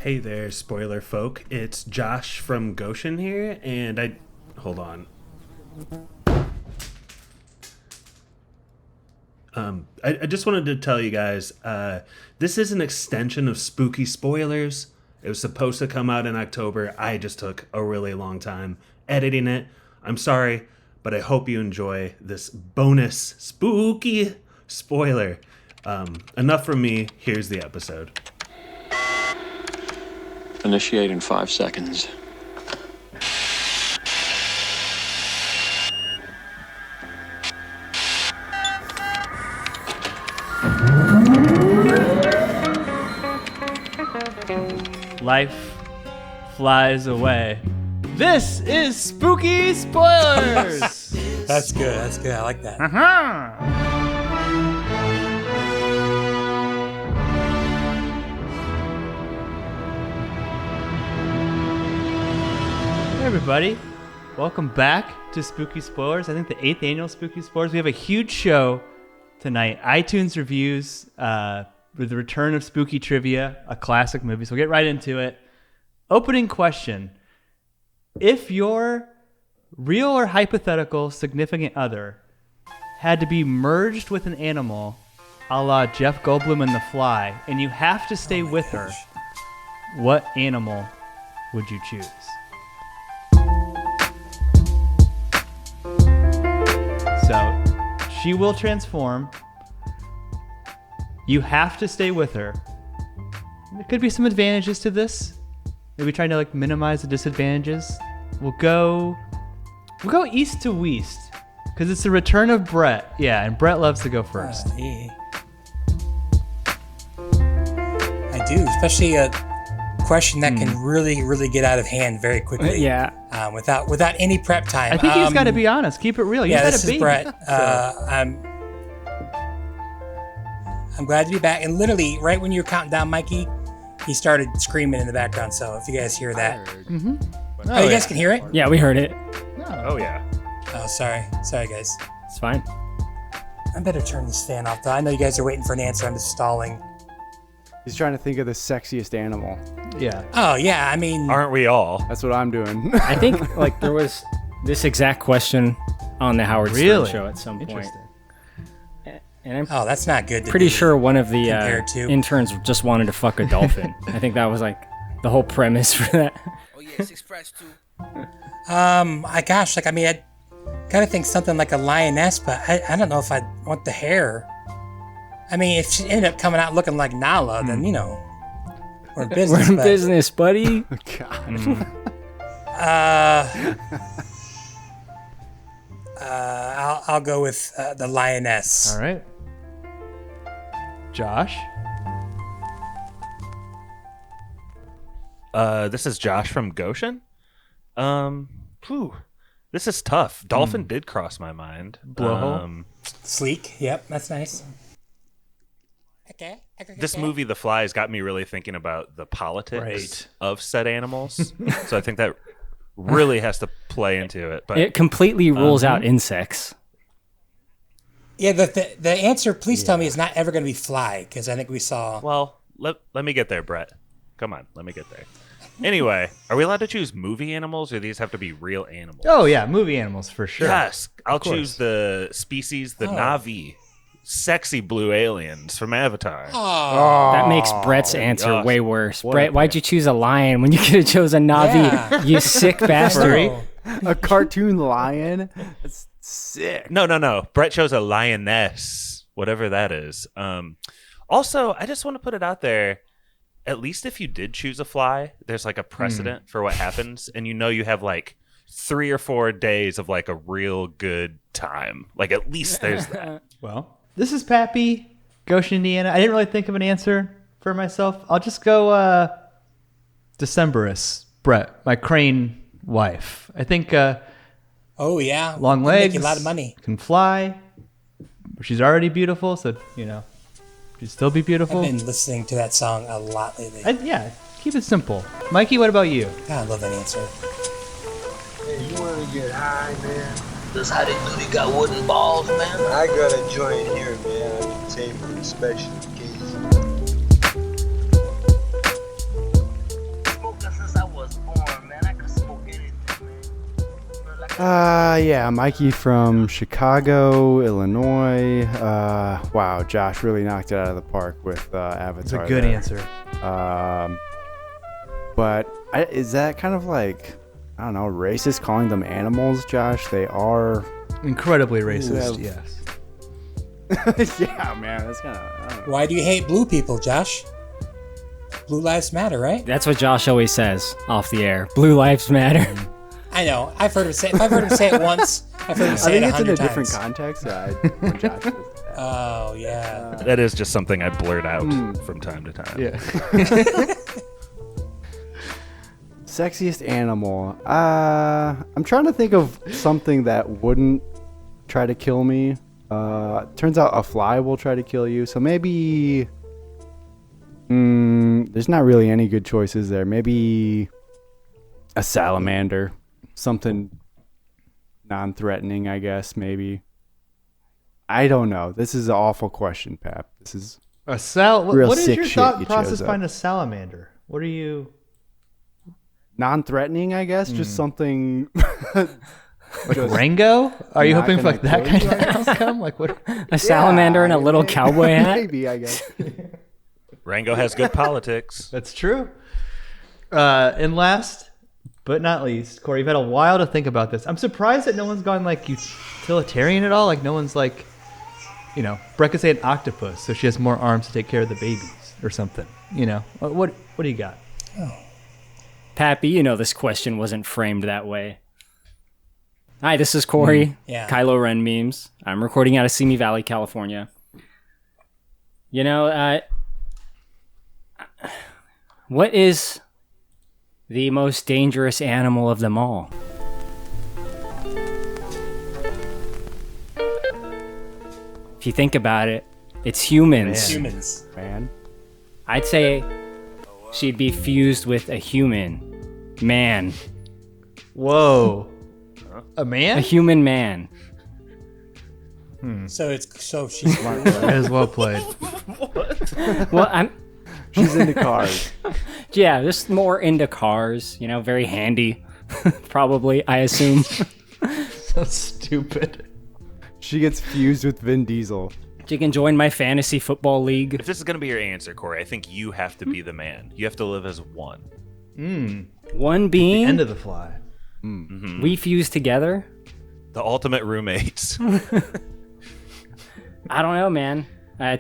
Hey there, spoiler folk. It's Josh from Goshen here, and hold on. I just wanted to tell you guys, this is an extension of Spooky Spoilers. It was supposed to come out in October. I just took a really long time editing it. I'm sorry, but I hope you enjoy this bonus spooky spoiler. Enough from me. Here's the episode. Initiate in 5 seconds. Life flies away. This is Spooky Spoilers! That's good. I like that. Hey everybody, welcome back to Spooky Spoilers. I think the 8th annual Spooky Spoilers. We have a huge show tonight. iTunes reviews, with the return of Spooky Trivia, a classic movie. So we'll get right into it. Opening question. If your real or hypothetical significant other had to be merged with an animal a la Jeff Goldblum in The Fly, and you have to stay with her, what animal would you choose? So, she will transform. You have to stay with her. There could be some advantages to this. Maybe trying to minimize the disadvantages. We'll go east to west because it's the return of Brett. Yeah, and Brett loves to go first. Yeah. I do, especially a question that can really get out of hand very quickly. Yeah. Without any prep time. I think he's got to be honest. Keep it real. You this is Brett. I'm glad to be back. And literally, right when you were counting down, Mikey, he started screaming in the background. So if you guys hear that, you guys can hear it. Yeah, we heard it. Oh, yeah. Oh, sorry, guys. It's fine. I better turn this fan off, though. I know you guys are waiting for an answer. I'm just stalling. He's trying to think of the sexiest animal. Yeah. Oh yeah, I mean, Aren't we all? That's what I'm doing. I think there was this exact question on the Howard Stern show at some point. Interesting. And I'm that's not good. pretty sure one of the compared to. interns just wanted to fuck a dolphin. I think that was the whole premise for that. Oh yeah, it's expressed too. I kind of think something like a lioness, but I don't know if I'd want the hair. I mean, if she ended up coming out looking like Nala, then we're in business. We're in business, buddy. God. I'll go with the lioness. All right. Josh? This is Josh from Goshen. This is tough. Dolphin did cross my mind. Blowhole? Sleek. Yep, that's nice. Okay. This movie, The Fly, has got me really thinking about the politics of said animals. So I think that really has to play into it. But It completely rules out insects. Yeah, the answer, please tell me, is not ever going to be fly, because I think we saw. Well, let me get there, Brett. Come on, let me get there. Anyway, are we allowed to choose movie animals, or these have to be real animals? Oh, yeah, movie animals for sure. Yes, I'll choose the species, the Na'vi. Sexy blue aliens from Avatar. That makes Brett's answer gosh. way worse. Brett, why'd you choose a lion when you could have chosen a Na'vi? Yeah. You sick bastard. A cartoon lion? That's sick. No. Brett chose a lioness, whatever that is. Also, I just want to put it out there. At least if you did choose a fly, there's a precedent for what happens, and you have 3 or 4 days of a real good time. At least there's that. Well, this is Pappy, Goshen, Indiana. I didn't really think of an answer for myself. I'll just go Decemberus, Brett, my crane wife. I think Oh yeah, long That'd legs, make you a lot of money. can fly. She's already beautiful, so she'd still be beautiful. I've been listening to that song a lot lately. Yeah, keep it simple. Mikey, what about you? God, I love that answer. Hey, you wanna get high, man? That's how they do. They got wooden balls, man. I got a joint here, man. I can take for a special occasion. Yeah, Mikey from Chicago, Illinois. Wow, Josh really knocked it out of the park with Avatar. It's a good answer. But is that kind of like, I don't know, racist calling them animals, Josh? They are Incredibly racist, yes. yeah, man, that's kind of. Why do you hate blue people, Josh? Blue lives matter, right? That's what Josh always says off the air. Blue lives matter. I know. I've heard him say. If I've heard him say it once, I've heard him say it I think it's in a 100 different times. context. When Josh says that. Oh yeah. That is just something I blurt out from time to time. Yeah. Sexiest animal. I'm trying to think of something that wouldn't try to kill me. Turns out a fly will try to kill you. So maybe. There's not really any good choices there. Maybe a salamander. Something non-threatening, I guess. Maybe. I don't know. This is an awful question, Pap. This is real What is sick your shit thought you process chose up. behind a salamander? What are you? Non-threatening, I guess. Just something. Like Rango? Are you not hoping for like gonna that kill kind you, of outcome? Like what? A salamander in a little cowboy hat. Maybe, I guess. Rango has good politics. That's true. And last but not least, Corey, you've had a while to think about this. I'm surprised that no one's gone like utilitarian at all. Like no one's like, Brett could say an octopus, so she has more arms to take care of the babies or something. What do you got? Pappy, this question wasn't framed that way. Hi, this is Corey. Yeah. Kylo Ren memes. I'm recording out of Simi Valley, California. What is the most dangerous animal of them all? If you think about it, it's humans. Humans. Man. I'd say she'd be fused with a human. Man. Whoa. A A man? human man. So she's That is well played. Well, She's into cars. yeah, just more into cars, very handy. Probably, I assume. So stupid. She gets fused with Vin Diesel. She can join my fantasy football league. If this is going to be your answer, Corey, I think you have to be the man. You have to live as one. One being, End of the fly. we fuse together. The ultimate roommates. I don't know, man.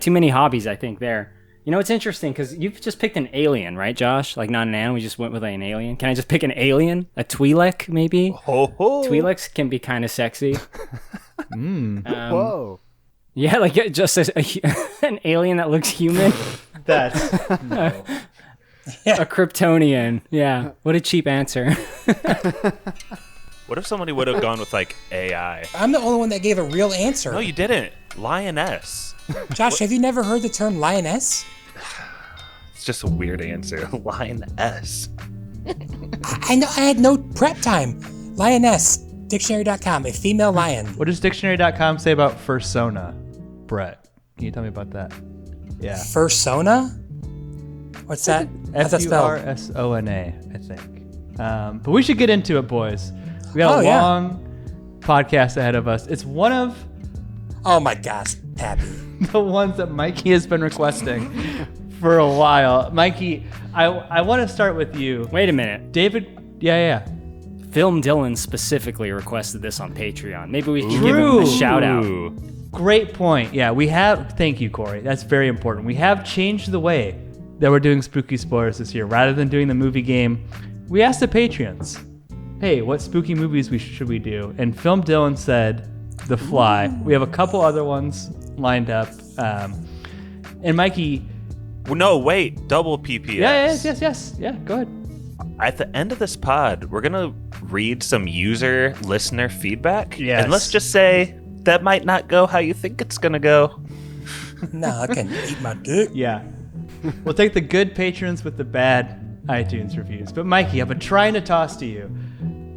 Too many hobbies, I think, there. It's interesting because you've just picked an alien, right, Josh? Like, not an animal. We just went with an alien. Can I just pick an alien? A Twi'lek, maybe? Ho ho. Twi'leks can be kind of sexy. Whoa. Yeah, like just an alien that looks human. That's no. A Kryptonian. Yeah. What a cheap answer. What if somebody would have gone with like AI? I'm the only one that gave a real answer. No, you didn't. Lioness. Josh, have you never heard the term lioness? It's just a weird answer. Lioness. I know. I had no prep time. Lioness. Dictionary.com. A female lion. What does dictionary.com say about fursona? Brett, can you tell me about that? Yeah. Fursona? What's that? How's that spelled? Fursona, I think. But we should get into it, boys. We got Oh, a yeah. long podcast ahead of us. It's one of Oh my gosh, Pappy. the ones that Mikey has been requesting for a while. Mikey, I want to start with you. Wait a minute. David, yeah. Film Dylan specifically requested this on Patreon. Maybe we can give him True. a shout out. Great point. Yeah, we have. Thank you, Corey. That's very important. We have changed the way that we're doing spooky spoilers this year. Rather than doing the movie game, we asked the Patreons, hey, what spooky movies should we do? And Film Dylan said The Fly. We have a couple other ones lined up. And Mikey. Well, no, wait. Double PPS. Yes. Yeah, go ahead. At the end of this pod, we're going to read some listener feedback. Yes. And let's just say that might not go how you think it's going to go. No, I can eat my dick. Yeah. We'll take the good patrons with the bad iTunes reviews. But Mikey, I've been trying to toss to you.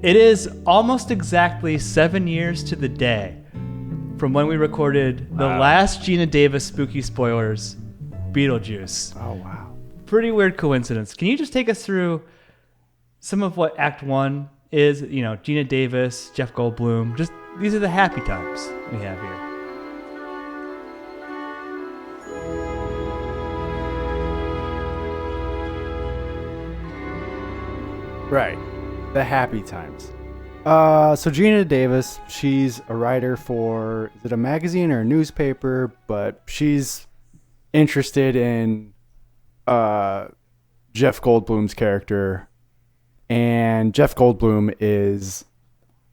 It is almost exactly 7 years to the day from when we recorded the last Geena Davis spooky spoilers, Beetlejuice. Oh, wow. Pretty weird coincidence. Can you just take us through some of what Act 1 is, Geena Davis, Jeff Goldblum. Just these are the happy times we have here. Right. The happy times. So Geena Davis, she's a writer for, is it a magazine or a newspaper? But she's interested in Jeff Goldblum's character. And Jeff Goldblum is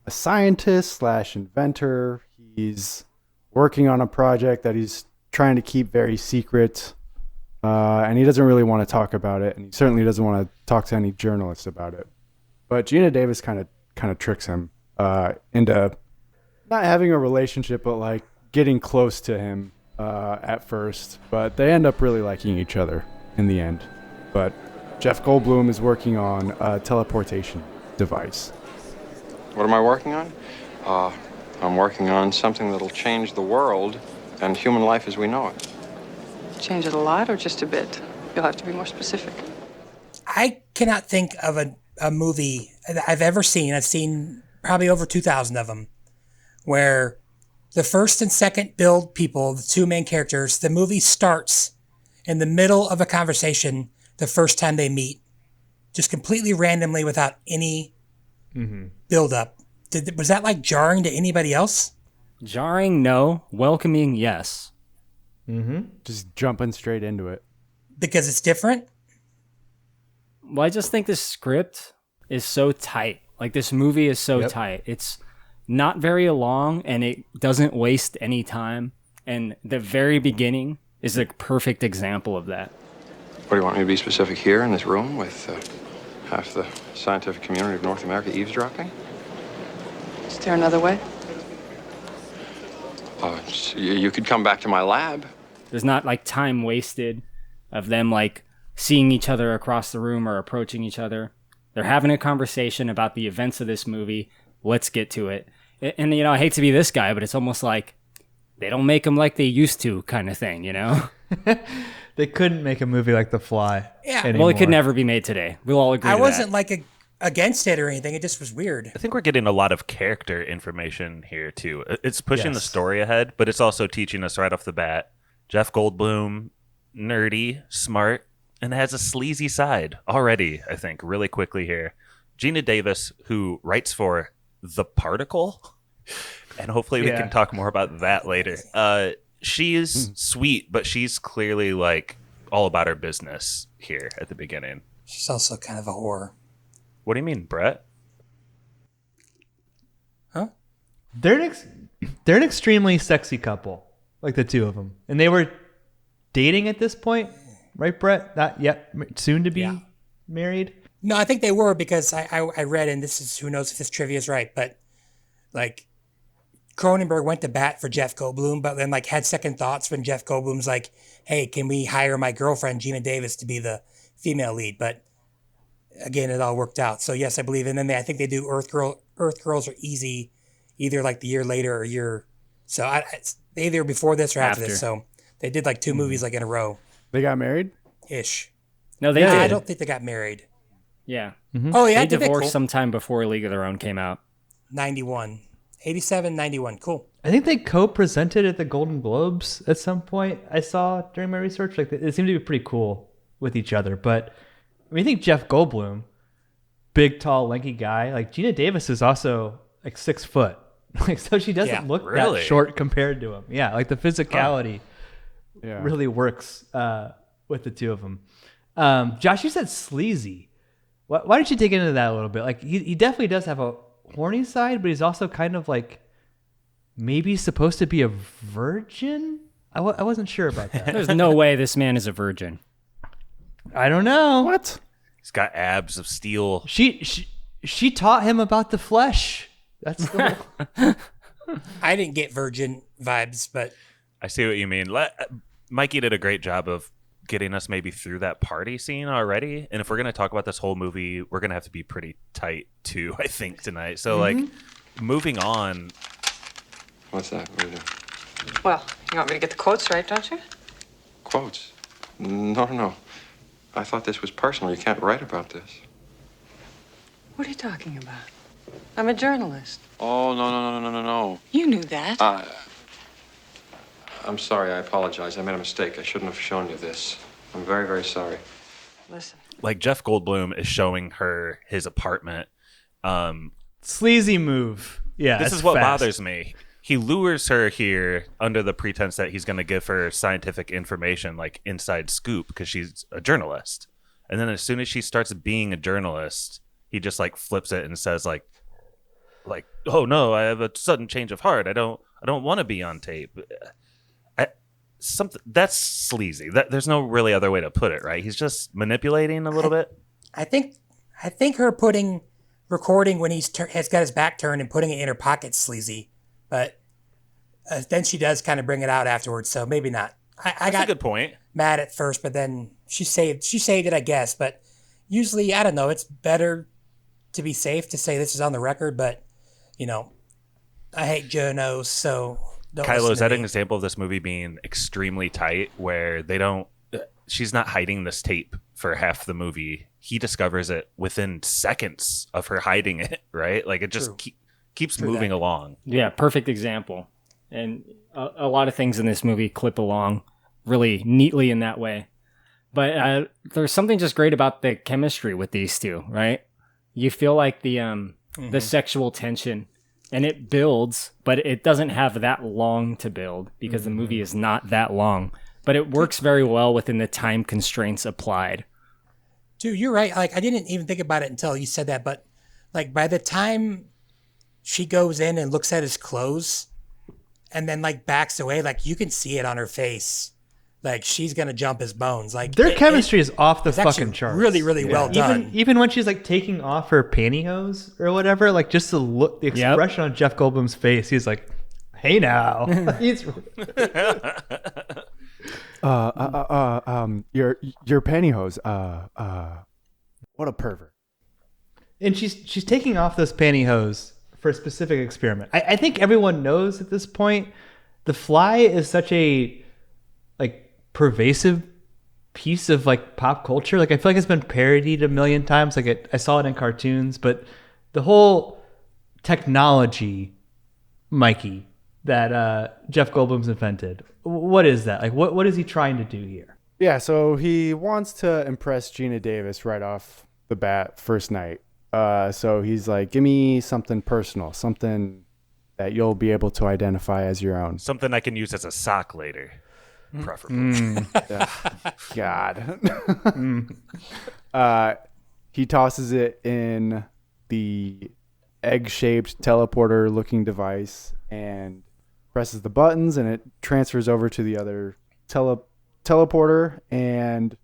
a scientist / inventor. He's working on a project that he's trying to keep very secret. And he doesn't really want to talk about it, and he certainly doesn't want to talk to any journalists about it. But Geena Davis kind of tricks him into not having a relationship, but like getting close to him at first. But they end up really liking each other in the end. But Jeff Goldblum is working on a teleportation device. What am I working on? I'm working on something that'll change the world and human life as we know it. Change it a lot or just a bit? You'll have to be more specific. I cannot think of a movie that I've ever seen. I've seen probably over 2,000 of them, where the first and second build people, the two main characters, the movie starts in the middle of a conversation the first time they meet, just completely randomly without any build up. Was that like jarring to anybody else? Jarring, no. Welcoming, yes. Just jumping straight into it. Because it's different? Well, I just think this script is so tight. Like, this movie is so tight. It's not very long, and it doesn't waste any time. And the very beginning is a perfect example of that. What do you want me to be specific here in this room with half the scientific community of North America eavesdropping? Is there another way? You could come back to my lab. There's not like time wasted of them like seeing each other across the room or approaching each other. They're having a conversation about the events of this movie. Let's get to it. And I hate to be this guy, but it's almost like they don't make them like they used to kind of thing, They couldn't make a movie like The Fly. Yeah. anymore. Well, it could never be made today. We'll all agree I to wasn't that. against it or anything. It just was weird. I think we're getting a lot of character information here too. It's pushing the story ahead, but it's also teaching us right off the bat. Jeff Goldblum, nerdy, smart, and has a sleazy side already, I think, really quickly here. Geena Davis, who writes for The Particle, and hopefully we can talk more about that later. She is sweet, but she's clearly like all about her business here at the beginning. She's also kind of a whore. What do you mean, Brett? Huh? They're an extremely sexy couple, like the two of them, and they were dating at this point, right, Brett? Not yet, soon to be married. No, I think they were, because I read, and this is, who knows if this trivia is right, but like Cronenberg went to bat for Jeff Goldblum, but then like had second thoughts when Jeff Goldblum's like, "Hey, can we hire my girlfriend Geena Davis to be the female lead?" But again, it all worked out. So yes, I believe. And then I think they do Earth Girls are easy, either like the year later or year. So they either before this or after this. So they did like two movies like in a row. They got married? Ish. No, they did. I don't think they got married. Yeah. Oh yeah, They divorced sometime before League of Their Own came out. 91. 87, 91. Cool. I think they co-presented at the Golden Globes at some point. I saw during my research, like they seem to be pretty cool with each other. But I mean, I think Jeff Goldblum, big, tall, lanky guy. Like Geena Davis is also like 6 foot. Like, so she doesn't look that short compared to him. Yeah, like the physicality really works with the two of them. Josh, you said sleazy. Why don't you dig into that a little bit? Like he definitely does have a horny side, but he's also kind of like maybe supposed to be a virgin. I wasn't sure about that. There's no way this man is a virgin. I don't know. What? He's got abs of steel. She taught him about the flesh. That's the I didn't get virgin vibes, but I see what you mean. Mikey did a great job of getting us maybe through that party scene already. And if we're going to talk about this whole movie, we're going to have to be pretty tight too, I think, tonight. So like moving on. What's that? What do you do? Well, you want me to get the quotes right, don't you? Quotes? No. I thought this was personal. You can't write about this. What are you talking about? I'm a journalist. Oh, no. You knew that. I'm sorry. I apologize. I made a mistake. I shouldn't have shown you this. I'm very, very sorry. Listen. Like Jeff Goldblum is showing her his apartment. Sleazy move. Yeah, this is what bothers me. He lures her here under the pretense that he's going to give her scientific information, like inside scoop, because she's a journalist. And then as soon as she starts being a journalist, he just like flips it and says like, oh no, I have a sudden change of heart. I don't want to be on tape. Something that's sleazy. There's no really other way to put it, right? He's just manipulating a little bit. I think her recording when has got his back turned and putting it in her pocket sleazy, but then she does kind of bring it out afterwards. So maybe not. I got a good point. Mad at first, but then she saved it, I guess. But usually, I don't know. It's better to be safe to say this is on the record, but I hate journos, so. Kylo, is that an example of this movie being extremely tight where she's not hiding this tape for half the movie. He discovers it within seconds of her hiding it, right? Like it just keeps moving along. Yeah, perfect example. And a lot of things in this movie clip along really neatly in that way. But there's something just great about the chemistry with these two, right? You feel like the sexual tension. And it builds, but it doesn't have that long to build because the movie is not that long. But it works very well within the time constraints applied. Dude, you're right. Like, I didn't even think about it until you said that. But, like, by the time she goes in and looks at his clothes and then, like, backs away, like, you can see it on her face. Like, she's going to jump his bones. Like, their chemistry is off the fucking charts. Really, really well done. Even when she's like taking off her pantyhose or whatever, like just the look, the expression on Jeff Goldblum's face, he's like, "Hey now." He's your pantyhose. What a pervert. And she's taking off those pantyhose for a specific experiment. I think everyone knows at this point, The Fly is such a like pervasive piece of like pop culture. Like I feel like it's been parodied a million times. Like I saw it in cartoons, but the whole technology, Mikey, that Jeff Goldblum's invented. What is that? Like what is he trying to do here? Yeah, so he wants to impress Geena Davis right off the bat, first night. So he's like, give me something personal, something that you'll be able to identify as your own. Something I can use as a sock later. Preferably. God. He tosses it in the egg-shaped teleporter-looking device and presses the buttons, and it transfers over to the other teleporter. And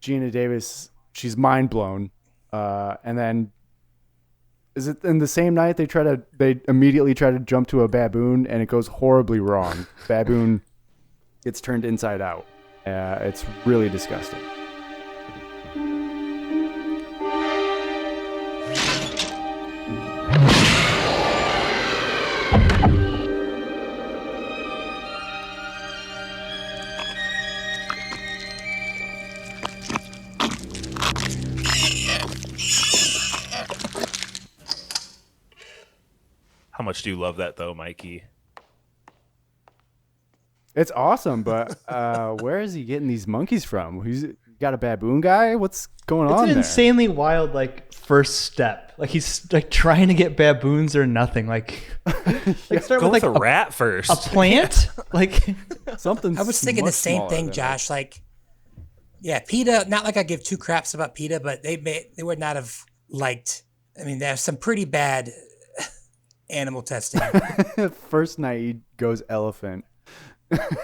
Geena Davis, she's mind blown. And then, is it in the same night they immediately try to jump to a baboon, and it goes horribly wrong. Baboon gets turned inside out. It's really disgusting. How much do you love that though, Mikey? It's awesome, but where is he getting these monkeys from? He's got a baboon guy? What's going on there? It's an insanely wild, like, first step. Like, he's, like, trying to get baboons or nothing. Like start Go with, like, a rat first. A plant? Like, something. I was thinking the same thing, Josh. Like, yeah, PETA, not like I give two craps about PETA, but they would not have liked, I mean, there's some pretty bad animal testing. First night, he goes elephant.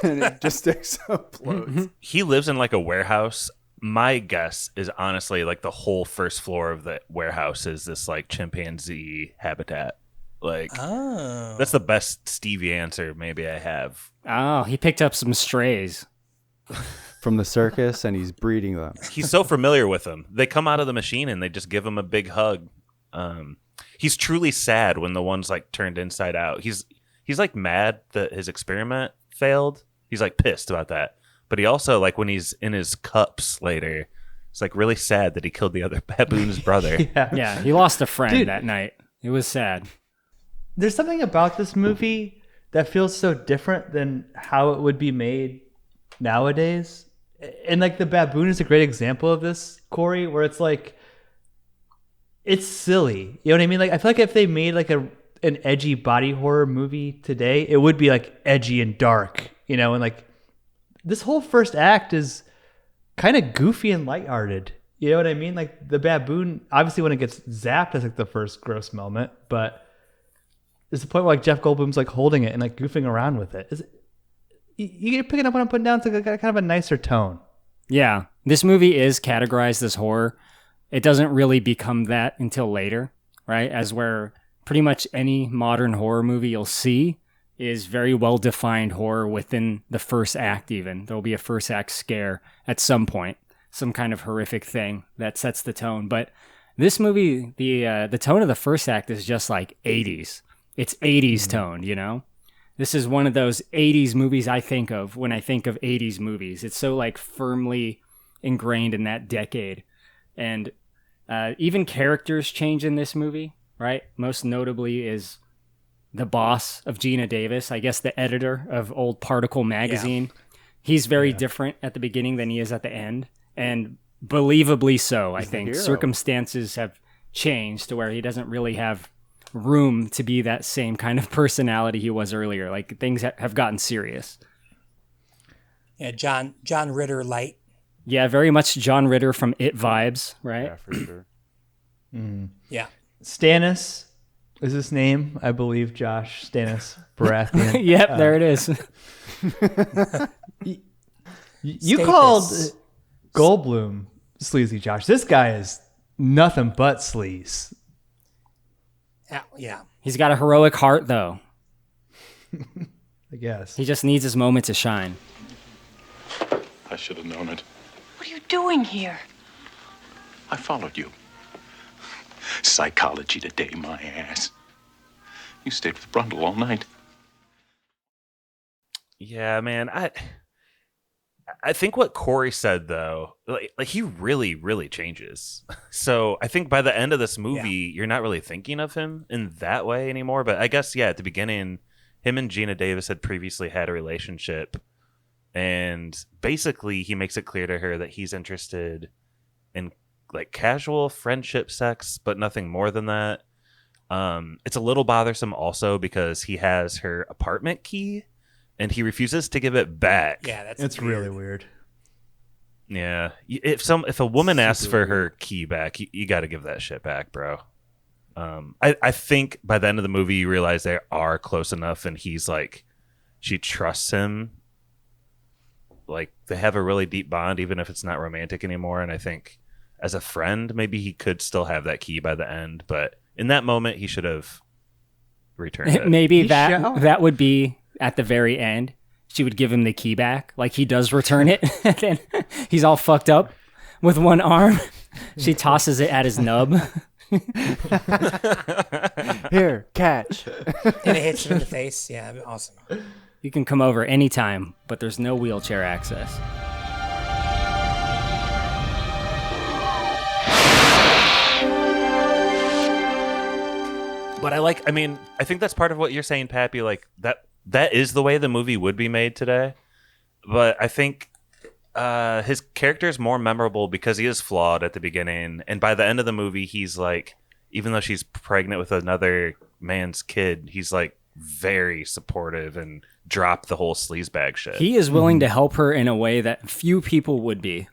And it just explodes. He lives in like a warehouse. My guess is honestly like the whole first floor of the warehouse is this like chimpanzee habitat. Like, that's the best Stevie answer maybe I have. Oh, he picked up some strays from the circus and he's breeding them. He's so familiar with them. They come out of the machine and they just give him a big hug. He's truly sad when the one's like turned inside out. He's like mad that his experiment failed. He's like pissed about that. But he also, like, when he's in his cups later, it's like really sad that he killed the other baboon's brother. Yeah, he lost a friend that night. It was sad. There's something about this movie that feels so different than how it would be made nowadays. And like the baboon is a great example of this, Corey, where it's like, it's silly. You know what I mean? Like, I feel like if they made like an edgy body horror movie today, it would be like edgy and dark, you know? And like this whole first act is kind of goofy and lighthearted. You know what I mean? Like the baboon, obviously when it gets zapped, is like the first gross moment, but there's the point where like Jeff Goldblum's like holding it and like goofing around with it. You're picking up what I'm putting down. It's like kind of a nicer tone. Yeah. This movie is categorized as horror. It doesn't really become that until later, right? As where pretty much any modern horror movie you'll see is very well-defined horror within the first act even. There'll be a first act scare at some point, some kind of horrific thing that sets the tone. But this movie, the tone of the first act is just like 80s. It's 80s tone, you know? This is one of those 80s movies I think of when I think of 80s movies. It's so like firmly ingrained in that decade. And even characters change in this movie, right? Most notably is the boss of Geena Davis, I guess the editor of old Particle magazine. Yeah. He's very different at the beginning than he is at the end. And believably so, I think. Circumstances have changed to where he doesn't really have room to be that same kind of personality he was earlier. Like things have gotten serious. Yeah, John Ritter light. Yeah, very much John Ritter from It vibes, right? Yeah, for sure. Yeah. Stannis is his name, I believe. Josh Stannis Baratheon. Yep, there it is. You called Goldblum sleazy, Josh. This guy is nothing but sleaze. Yeah. He's got a heroic heart, though. I guess. He just needs his moment to shine. I should have known it. What are you doing here? I followed you. Psychology today, my ass. You stayed with Brundle all night. Yeah, man. I think what Corey said though, like he really, really changes. So I think by the end of this movie, you're not really thinking of him in that way anymore. But I guess at the beginning, him and Geena Davis had previously had a relationship, and basically he makes it clear to her that he's interested in like casual friendship sex, but nothing more than that. It's a little bothersome also because he has her apartment key and he refuses to give it back. Yeah, it's weird. Really weird. Yeah, if a woman asks for her key back, you got to give that shit back, bro. I think by the end of the movie you realize they are close enough, and he's like, she trusts him. Like they have a really deep bond, even if it's not romantic anymore. And I think as a friend, maybe he could still have that key by the end, but in that moment he should have returned it. Maybe that would be at the very end. She would give him the key back. Like he does return it. And then he's all fucked up with one arm. She tosses it at his nub. Here, catch. And it hits him in the face. Yeah, awesome. You can come over anytime, but there's no wheelchair access. But I think that's part of what you're saying, Pappy. Like that is the way the movie would be made today. But I think his character is more memorable because he is flawed at the beginning, and by the end of the movie, he's like, even though she's pregnant with another man's kid, he's like very supportive and dropped the whole sleazebag shit. He is willing to help her in a way that few people would be.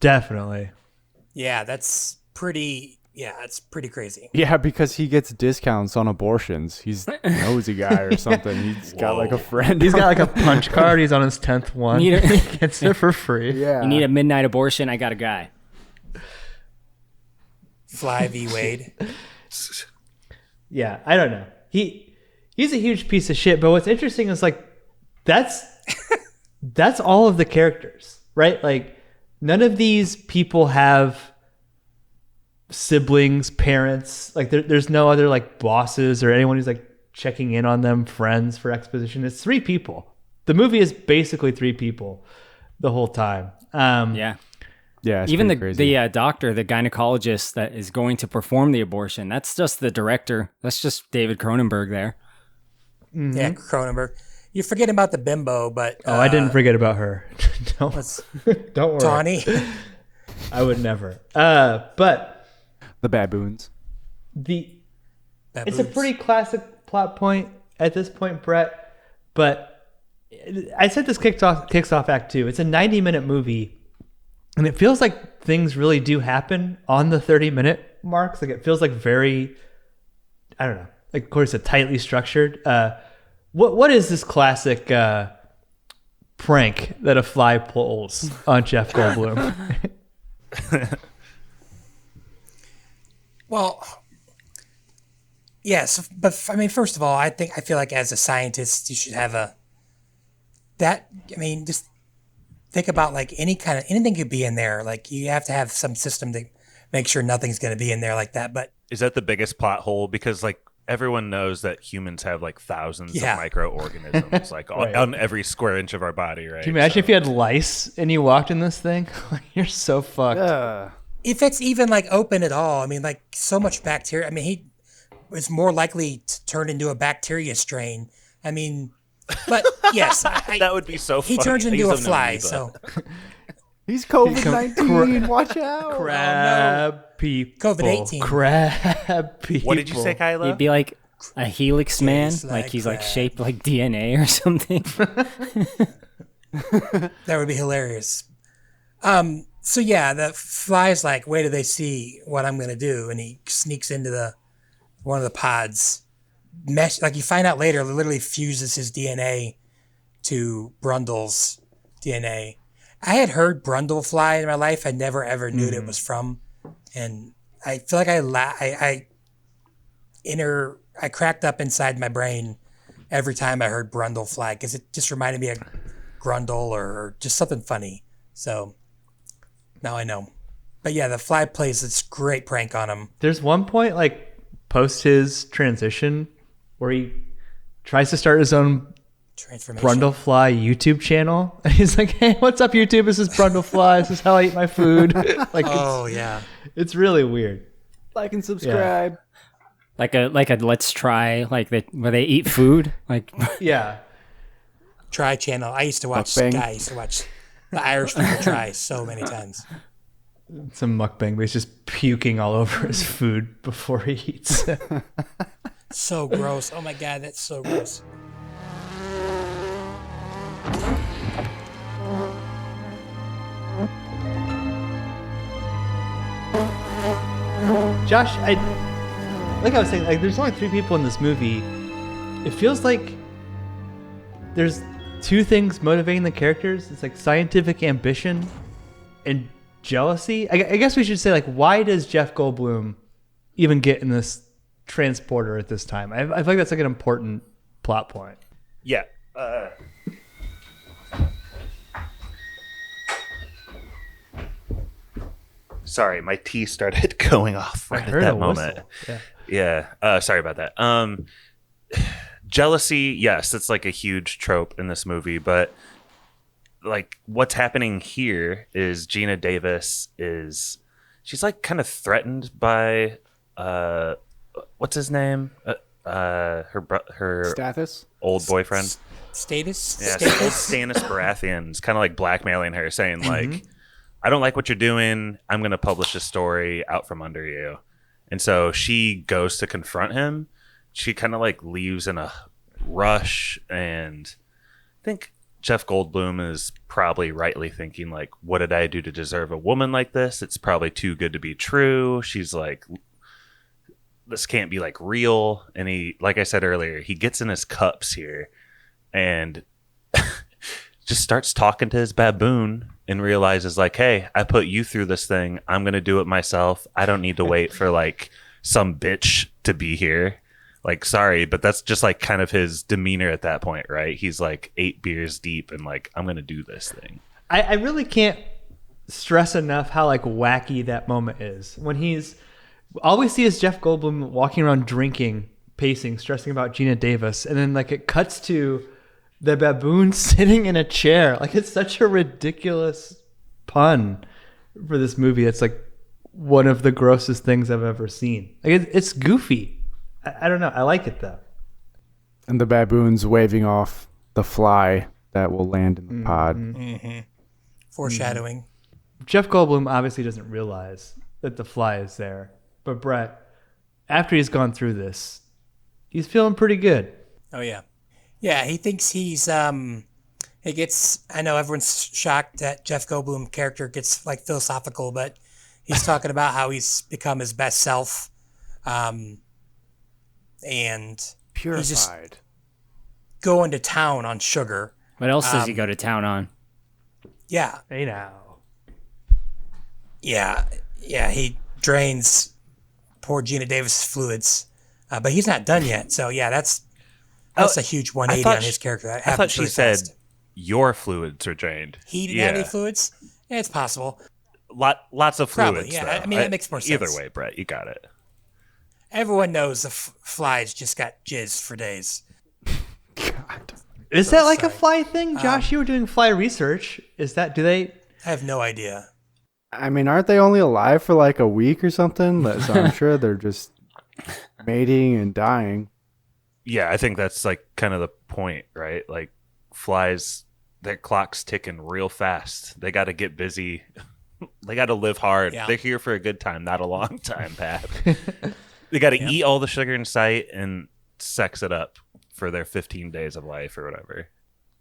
Definitely. Yeah, that's pretty crazy. Yeah, because he gets discounts on abortions. He's a nosy guy or something. He's got like a friend. He's got like a punch card. He's on his 10th one. He gets it for free. Yeah. You need a midnight abortion? I got a guy. Fly v. Wade. Yeah, I don't know. He's a huge piece of shit, but what's interesting is like that's all of the characters, right? Like none of these people have siblings, parents. Like there's no other like bosses or anyone who's like checking in on them, friends for exposition. It's 3 people. The movie is basically 3 people the whole time. Yeah. Yeah, it's even pretty crazy. the doctor, the gynecologist that is going to perform the abortion, that's just the director. That's just David Cronenberg there. Mm-hmm. Yeah, Cronenberg. You're forgetting about the bimbo, but I didn't forget about her. don't worry, Tawny. I would never. But the baboons. It's a pretty classic plot point at this point, Brett. But I said this kicks off Act 2. It's a 90-minute movie. And it feels like things really do happen on the 30-minute marks. Like it feels like very, I don't know. Like, of course, it's tightly structured. What is this classic prank that a fly pulls on Jeff Goldblum? Well, yes, but I mean, first of all, I feel like as a scientist, you should have just think about like anything could be in there. Like you have to have some system to make sure nothing's going to be in there like that. But is that the biggest plot hole? Because like everyone knows that humans have like thousands of microorganisms like on every square inch of our body, right? Can you imagine if you had lice and you walked in this thing? You're so fucked. If it's even like open at all, I mean, like so much bacteria. I mean, he was more likely to turn into a bacteria strain. I mean, but yes, that would be so funny. He turns into a fly, so he's COVID-19. Watch out! Crab people. COVID-18. Crab people. What did you say, Kylo? He'd be like a helix man, like he's like shaped like DNA or something. That would be hilarious. So yeah, the fly's like, wait till they see what I'm gonna do, and he sneaks into one of the pods. Like you find out later, literally fuses his DNA to Brundle's DNA. I had heard Brundle fly in my life. I never ever knew what it was from, and I feel like I cracked up inside my brain every time I heard Brundle fly because it just reminded me of Grundle or just something funny. So now I know. But yeah, the fly plays this great prank on him. There's one point like post his transition where he tries to start his own Brundlefly YouTube channel. And he's like, hey, what's up, YouTube? This is Brundlefly. This is how I eat my food. It's really weird. Like and subscribe. Yeah. Like a let's try, where they eat food. Like yeah. Try channel. I used to watch the Irish people try so many times. It's a mukbang, but he's just puking all over his food before he eats. So gross. Oh my God, that's so gross. Josh, like I was saying, like there's only 3 people in this movie. It feels like there's 2 things motivating the characters. It's like scientific ambition and jealousy. I guess we should say, like, why does Jeff Goldblum even get in this transporter at this time? I feel like that's like an important plot point. Yeah. Sorry, my tea started going off right at that moment. Yeah. Sorry about that. Jealousy, yes, it's like a huge trope in this movie, but like what's happening here is Geena Davis she's like kind of threatened by what's his name? Her Stathis? Old boyfriend. Status? Yeah, old Stannis Baratheon's kind of like blackmailing her, saying like, I don't like what you're doing. I'm going to publish a story out from under you. And so she goes to confront him. She kind of like leaves in a rush, and I think Jeff Goldblum is probably rightly thinking like, what did I do to deserve a woman like this? It's probably too good to be true. She's like, this can't be like real. And he, like I said earlier, he gets in his cups here and just starts talking to his baboon and realizes like, hey, I put you through this thing. I'm going to do it myself. I don't need to wait for like some bitch to be here. Like, sorry, but that's just like kind of his demeanor at that point, right? He's like 8 beers deep and like, I'm going to do this thing. I really can't stress enough how like wacky that moment is. When all we see is Jeff Goldblum walking around drinking, pacing, stressing about Geena Davis. And then like it cuts to the baboon sitting in a chair. Like it's such a ridiculous pun for this movie. It's like one of the grossest things I've ever seen. Like it's goofy. I don't know. I like it though. And the baboons waving off the fly that will land in the pod. Mm-hmm. Foreshadowing. Jeff Goldblum obviously doesn't realize that the fly is there. But Brett, after he's gone through this, he's feeling pretty good. Oh, yeah. Yeah, he thinks he's, he gets, I know everyone's shocked that Jeff Goldblum character gets, like, philosophical, but he's talking about how he's become his best self. And Purified. he's just going to town on sugar. What else does he go to town on? Yeah. Hey now. Yeah, he drains poor Geena Davis fluids, but he's not done yet. So yeah, that's a huge 180 on his character. That I thought she really said fast. your fluids are drained. He didn't have any fluids. Yeah, it's possible. Lots of fluids. Probably, yeah. Though. I mean, that makes more sense. Either way, Brett, you got it. Everyone knows the flies just got jizz for days. God. Is that like a fly thing? Josh, you were doing fly research. Do they? I have no idea. I mean, aren't they only alive for like a week or something? So I'm sure they're just mating and dying. Yeah, I think that's like kind of the point, right? Like flies, their clock's ticking real fast. They got to get busy. They got to live hard. Yeah. They're here for a good time, not a long time, Pat. They got to eat all the sugar in sight and sex it up for their 15 days of life or whatever.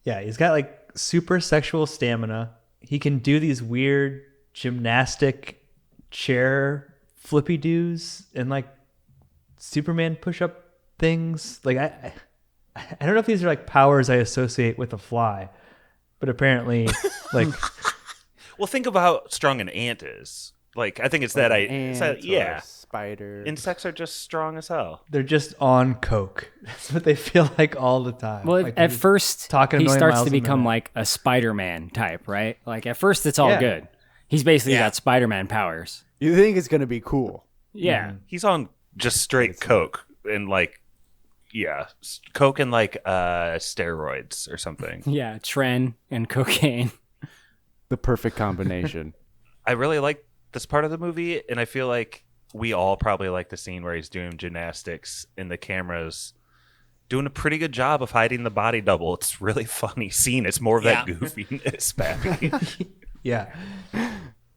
Yeah, he's got like super sexual stamina. He can do these weird gymnastic chair flippy doos and like Superman push-up things. Like I don't know if these are like powers I associate with a fly, but apparently like well, think about how strong an ant is. Like I think it's Like that an ant or yeah. a spider. Insects are just strong as hell. they're just on coke. That's what they feel like all the time. Well, like at first, talking a he million starts miles to a become minute. like a Spider-Man type, right? Like at first, it's all Yeah. good. He's basically got Spider-Man powers. You think it's gonna be cool? Yeah. He's on just straight coke and like coke and like steroids or something. Yeah, Tren and cocaine. The perfect combination. I really like this part of the movie, and I feel like we all probably like the scene where he's doing gymnastics and the camera's doing a pretty good job of hiding the body double. It's really funny scene. It's more of that goofiness, Pappy. yeah,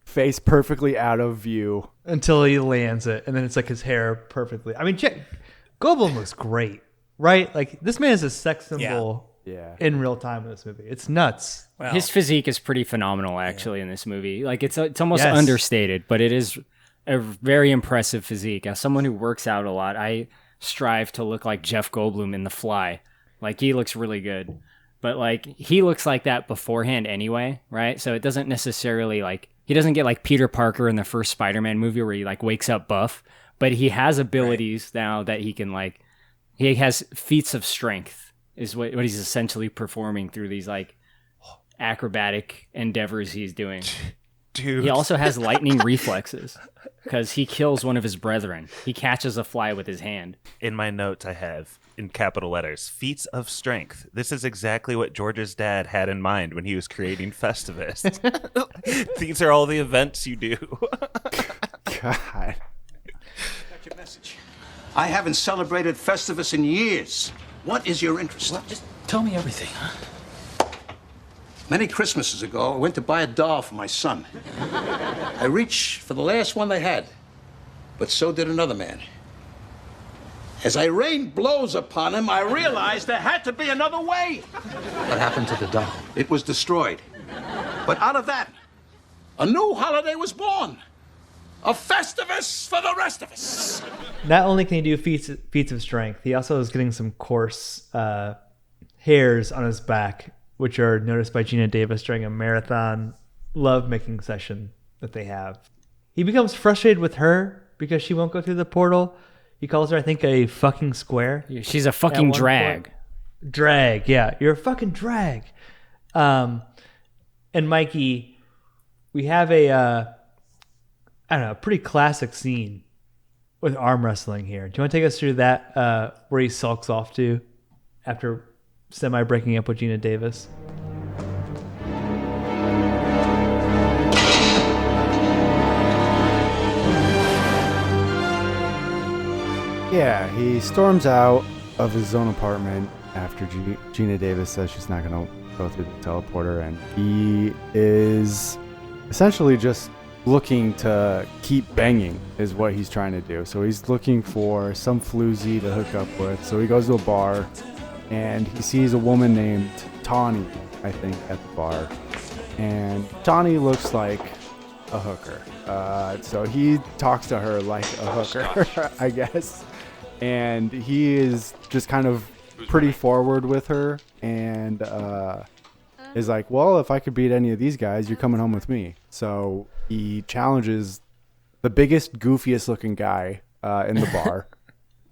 Face perfectly out of view. until he lands it, and then it's like his hair perfectly. I mean, Goldblum looks great, right? Like this man is a sex symbol. Yeah. In real time in this movie, it's nuts. Well, His physique is pretty phenomenal, actually, in this movie. Like it's almost Yes. understated, but it is a very impressive physique. As someone who works out a lot, I strive to look like Jeff Goldblum in The Fly. Like he looks really good, but like he looks like that beforehand anyway, right? So it doesn't necessarily like he doesn't get like Peter Parker in the first Spider-Man movie where he like wakes up buff, but he has abilities now that he can like he has feats of strength is what he's essentially performing through these like acrobatic endeavors he's doing. Dude. He also has lightning reflexes because he kills one of his brethren. He catches a fly with his hand. In my notes, I have in capital letters, feats of strength. This is exactly what George's dad had in mind when he was creating Festivus. These are all the events you do. God. Got your message. I haven't celebrated Festivus in years. What is your interest? Well, just tell me everything, huh? Many Christmases ago, I went to buy a doll for my son. I reached for the last one they had, but so did another man. As I rained blows upon him, I realized there had to be another way. What happened to the doll? It was destroyed. But out of that, a new holiday was born. A Festivus for the rest of us. Not only can he do feats of strength, he also is getting some coarse hairs on his back, which are noticed by Geena Davis during a marathon love-making session that they have. He becomes frustrated with her because she won't go through the portal. He calls her, I think, a fucking square. She's a fucking drag. Drag, yeah. You're a fucking drag. And Mikey, we have a pretty classic scene with arm wrestling here. Do you want to take us through that, where he sulks off to after semi-breaking up with Geena Davis? Yeah, he storms out of his own apartment after Geena Davis says she's not going to go through the teleporter, and he is essentially just looking to keep banging is what he's trying to do. So he's looking for some floozy to hook up with. So he goes to a bar, and he sees a woman named Tawny, I think, at the bar. And Tawny looks like a hooker. So he talks to her like a hooker, I guess. And he is just kind of pretty forward with her, and is like, well, if I could beat any of these guys, you're coming home with me. So he challenges the biggest, goofiest looking guy in the bar.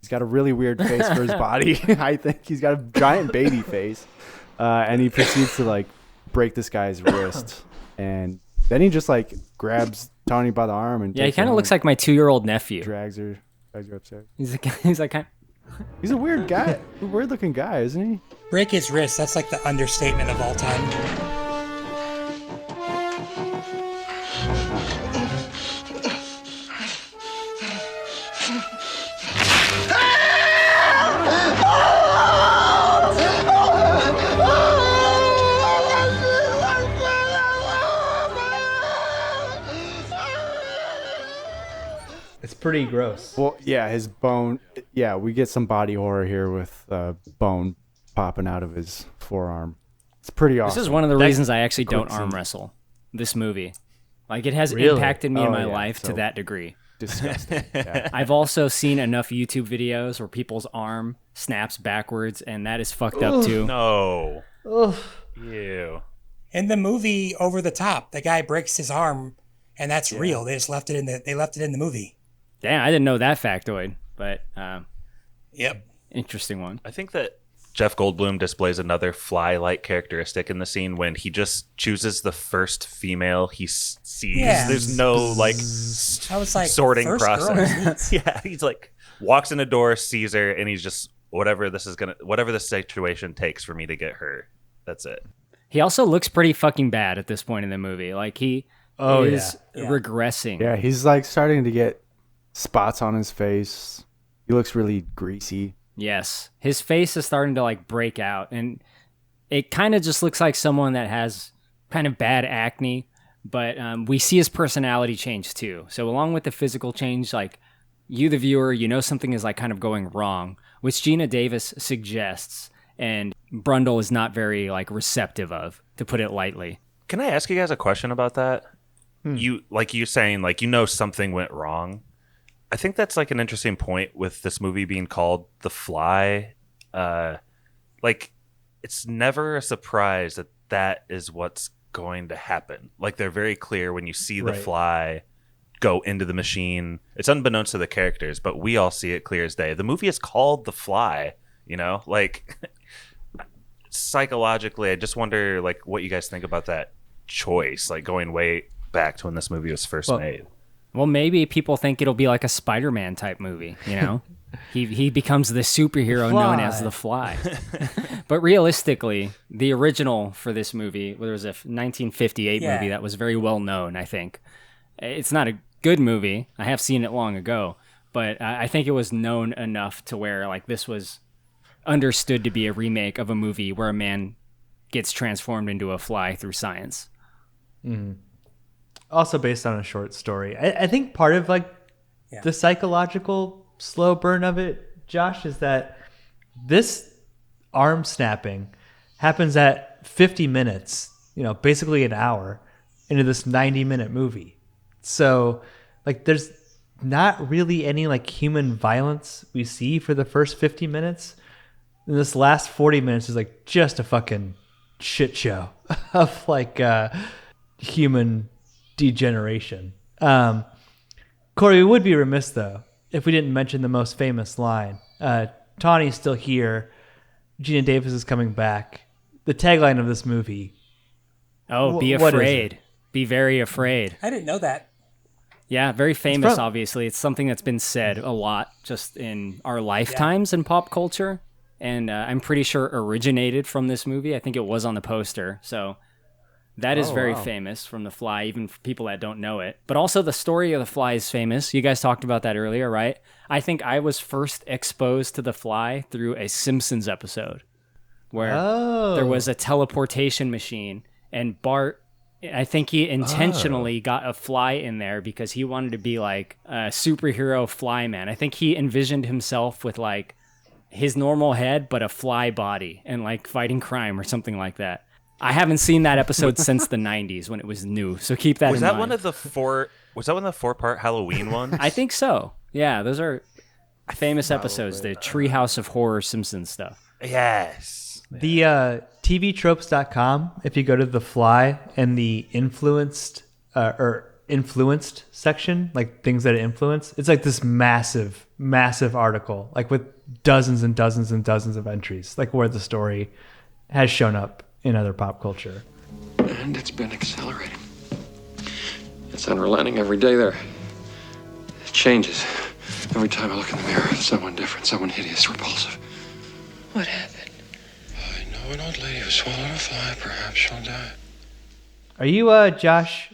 He's got a really weird face for his body. I think he's got a giant baby face. And he proceeds to like break this guy's wrist. And then he just like grabs Tawny by the arm and he kind of looks like my 2-year-old nephew. Drags her upstairs. He's a weird guy, weird looking guy, isn't he? Break his wrist. That's like the understatement of all time. It's pretty gross. Well, yeah, his bone. Yeah, we get some body horror here with bone popping out of his forearm. It's pretty awesome. This is one of the reasons I actually don't arm wrestle this movie. Like, it has impacted me in my life to that degree. Disgusting. Yeah. I've also seen enough YouTube videos where people's arm snaps backwards, and that is fucked up too. No. Ugh. Ew. In the movie Over the Top, the guy breaks his arm, and that's real. They just left it in the movie. Damn, I didn't know that factoid, but yep, interesting one. I think that Jeff Goldblum displays another fly-like characteristic in the scene when he just chooses the first female he sees. Yeah. There's no like I was like, sorting first process. Yeah, he's like walks in the door, sees her, and he's just whatever the situation takes for me to get her. That's it. He also looks pretty fucking bad at this point in the movie. Like he is regressing. Yeah, he's like starting to get spots on his face. He looks really greasy. Yes. His face is starting to like break out, and it kind of just looks like someone that has kind of bad acne, but we see his personality change too. So along with the physical change, like you, the viewer, you know something is like kind of going wrong, which Geena Davis suggests, and Brundle is not very like receptive of, to put it lightly. Can I ask you guys a question about that? You saying like, you know, something went wrong. I think that's like an interesting point with this movie being called The Fly. Like, it's never a surprise that is what's going to happen. Like, they're very clear when you see the fly go into the machine. It's unbeknownst to the characters, but we all see it clear as day. The movie is called The Fly, you know? Like, psychologically, I just wonder like what you guys think about that choice, like going way back to when this movie was first made. Well, maybe people think it'll be like a Spider-Man type movie, you know? he becomes the superhero known as the Fly. But realistically, the original for this movie, there was a 1958 movie that was very well known, I think. It's not a good movie. I have seen it long ago, but I think it was known enough to where like this was understood to be a remake of a movie where a man gets transformed into a fly through science. Mm-hmm. Also based on a short story. I think part of like the psychological slow burn of it, Josh, is that this arm snapping happens at 50 minutes, you know, basically an hour into this 90-minute movie. So like there's not really any like human violence we see for the first 50 minutes. And this last 40 minutes is like just a fucking shit show of like human degeneration. Corey, we would be remiss though if we didn't mention the most famous line. Tawny's still here. Geena Davis is coming back. The tagline of this movie. Oh, be afraid. Be very afraid. I didn't know that. Yeah, very famous, obviously. It's something that's been said a lot just in our lifetimes in pop culture. And I'm pretty sure originated from this movie. I think it was on the poster. So That is very famous from The Fly, even for people that don't know it. But also the story of The Fly is famous. You guys talked about that earlier, right? I think I was first exposed to The Fly through a Simpsons episode where there was a teleportation machine, and Bart, I think he intentionally got a fly in there because he wanted to be like a superhero fly man. I think he envisioned himself with like his normal head, but a fly body and like fighting crime or something like that. I haven't seen that episode since the 90s when it was new, so keep that in mind. Was that one of the 4-part Halloween ones? I think so. Yeah, those are famous episodes, the Treehouse of Horror Simpsons stuff. Yes. The tvtropes.com, if you go to The Fly and the influenced section, like things that it influenced, it's like this massive article, like with dozens and dozens and dozens of entries, like where the story has shown up in other pop culture. And it's been accelerating. It's unrelenting every day there. It changes. Every time I look in the mirror, someone different, someone hideous, repulsive. What happened? I know an old lady who swallowed a fly. Perhaps she'll die. Are you, Josh,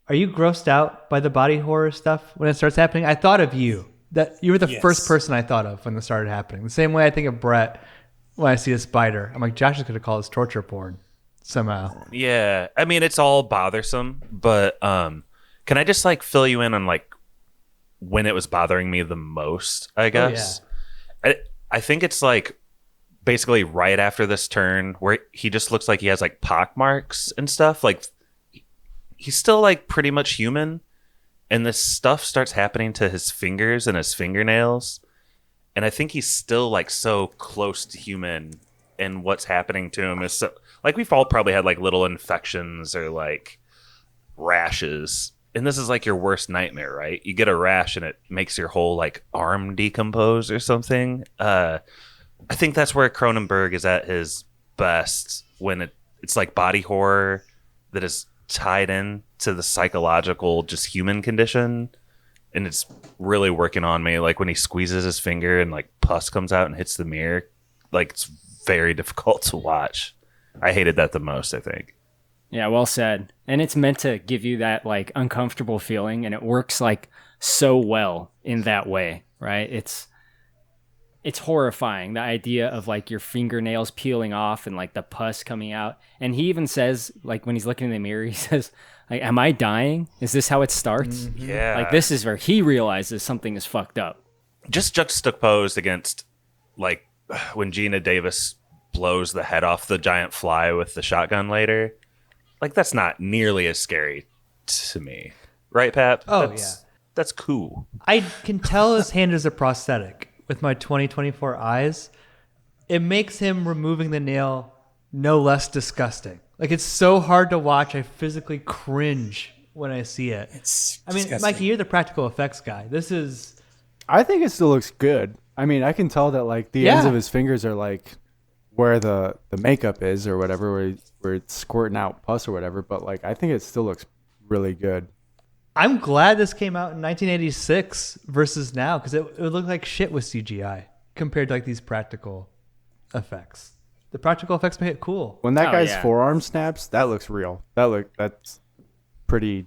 are you grossed out by the body horror stuff when it starts happening? I thought of you. That you were the first person I thought of when it started happening. The same way I think of Brett when I see a spider. I'm like, Josh is going to call this torture porn somehow. Yeah. I mean, it's all bothersome, but can I just like fill you in on like when it was bothering me the most, I guess? Oh, yeah. I think it's like basically right after this turn where he just looks like he has like pock marks and stuff. Like he's still like pretty much human, and this stuff starts happening to his fingers and his fingernails. And I think he's still like so close to human, and what's happening to him is so like we've all probably had like little infections or like rashes. And this is like your worst nightmare, right? You get a rash and it makes your whole like arm decompose or something. I think that's where Cronenberg is at his best, when it's like body horror that is tied in to the psychological, just human condition. And it's really working on me. Like when he squeezes his finger and like pus comes out and hits the mirror, like it's very difficult to watch. I hated that the most, I think. Yeah, well said. And it's meant to give you that like uncomfortable feeling, and it works like so well in that way, right? It's horrifying, the idea of like your fingernails peeling off and like the pus coming out. And he even says, like when he's looking in the mirror, he says, like, am I dying? Is this how it starts? Mm-hmm. Yeah. Like this is where he realizes something is fucked up. Just juxtaposed against like when Geena Davis blows the head off the giant fly with the shotgun later. Like that's not nearly as scary to me. Right, Pap? That's cool. I can tell his hand is a prosthetic with my 2024 eyes. It makes him removing the nail no less disgusting. Like it's so hard to watch. I physically cringe when I see it. I mean, disgusting. Mikey, you're the practical effects guy. This is. I think it still looks good. I mean, I can tell that like the ends of his fingers are like where the makeup is or whatever, where it's squirting out pus or whatever. But like, I think it still looks really good. I'm glad this came out in 1986 versus now, because it would look like shit with CGI compared to like these practical effects. The practical effects make it cool. When that guy's forearm snaps, that looks real. That's pretty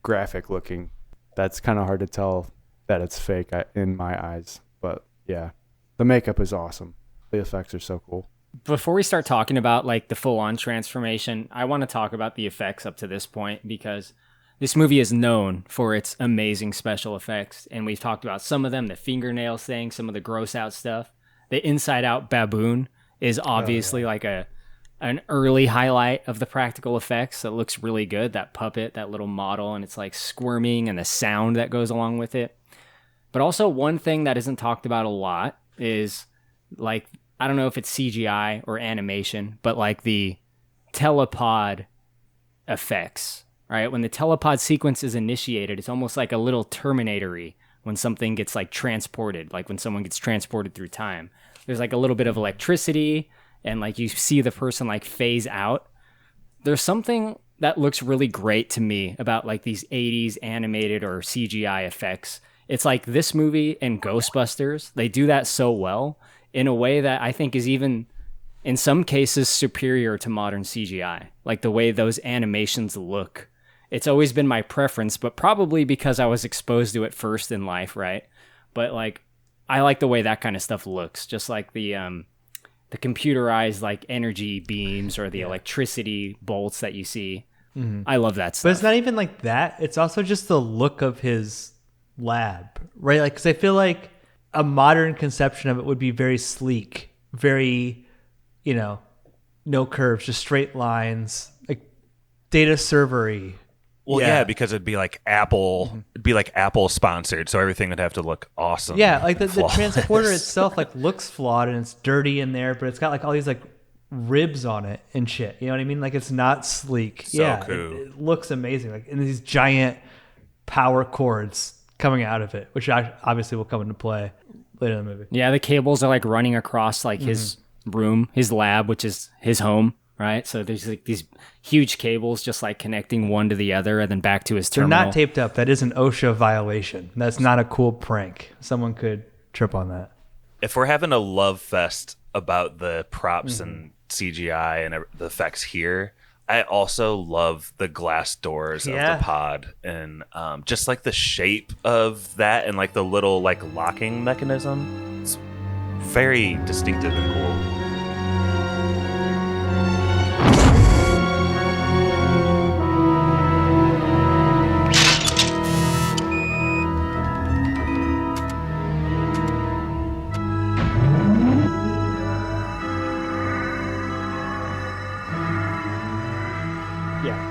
graphic looking. That's kind of hard to tell that it's fake in my eyes. But yeah, the makeup is awesome. The effects are so cool. Before we start talking about like the full-on transformation, I want to talk about the effects up to this point, because this movie is known for its amazing special effects, and we've talked about some of them, the fingernails thing, some of the gross out stuff. The inside-out baboon is obviously like an early highlight of the practical effects that looks really good. That puppet, that little model, and it's like squirming and the sound that goes along with it. But also one thing that isn't talked about a lot is like, I don't know if it's CGI or animation, but like the telepod effects, right? When the telepod sequence is initiated, it's almost like a little Terminator-y when something gets like transported, like when someone gets transported through time. There's like a little bit of electricity, and like you see the person like phase out. There's something that looks really great to me about like these 80s animated or CGI effects. It's like this movie and Ghostbusters, they do that so well in a way that I think is even in some cases superior to modern CGI. Like the way those animations look. It's always been my preference, but probably because I was exposed to it first in life, right? But like, I like the way that kind of stuff looks, just like the computerized like energy beams or the electricity bolts that you see. Mm-hmm. I love that stuff. But it's not even like that. It's also just the look of his lab, right? Like, because I feel like a modern conception of it would be very sleek, very, no curves, just straight lines, like data server-y. Well, yeah, because it'd be like Apple. It'd be like Apple sponsored, so everything would have to look awesome. Yeah, like the transporter itself like looks flawed and it's dirty in there, but it's got like all these like ribs on it and shit. You know what I mean? Like it's not sleek. So cool. It looks amazing. Like and these giant power cords coming out of it, which obviously will come into play later in the movie. Yeah, the cables are like running across like his room, his lab, which is his home. Right, so there's like these huge cables just like connecting one to the other and then back to his terminal. They're not taped up. That is an OSHA violation. That's not a cool prank. Someone could trip on that. If we're having a love fest about the props and CGI and the effects here, I also love the glass doors of the pod and just like the shape of that and like the little like locking mechanism. It's very distinctive and cool.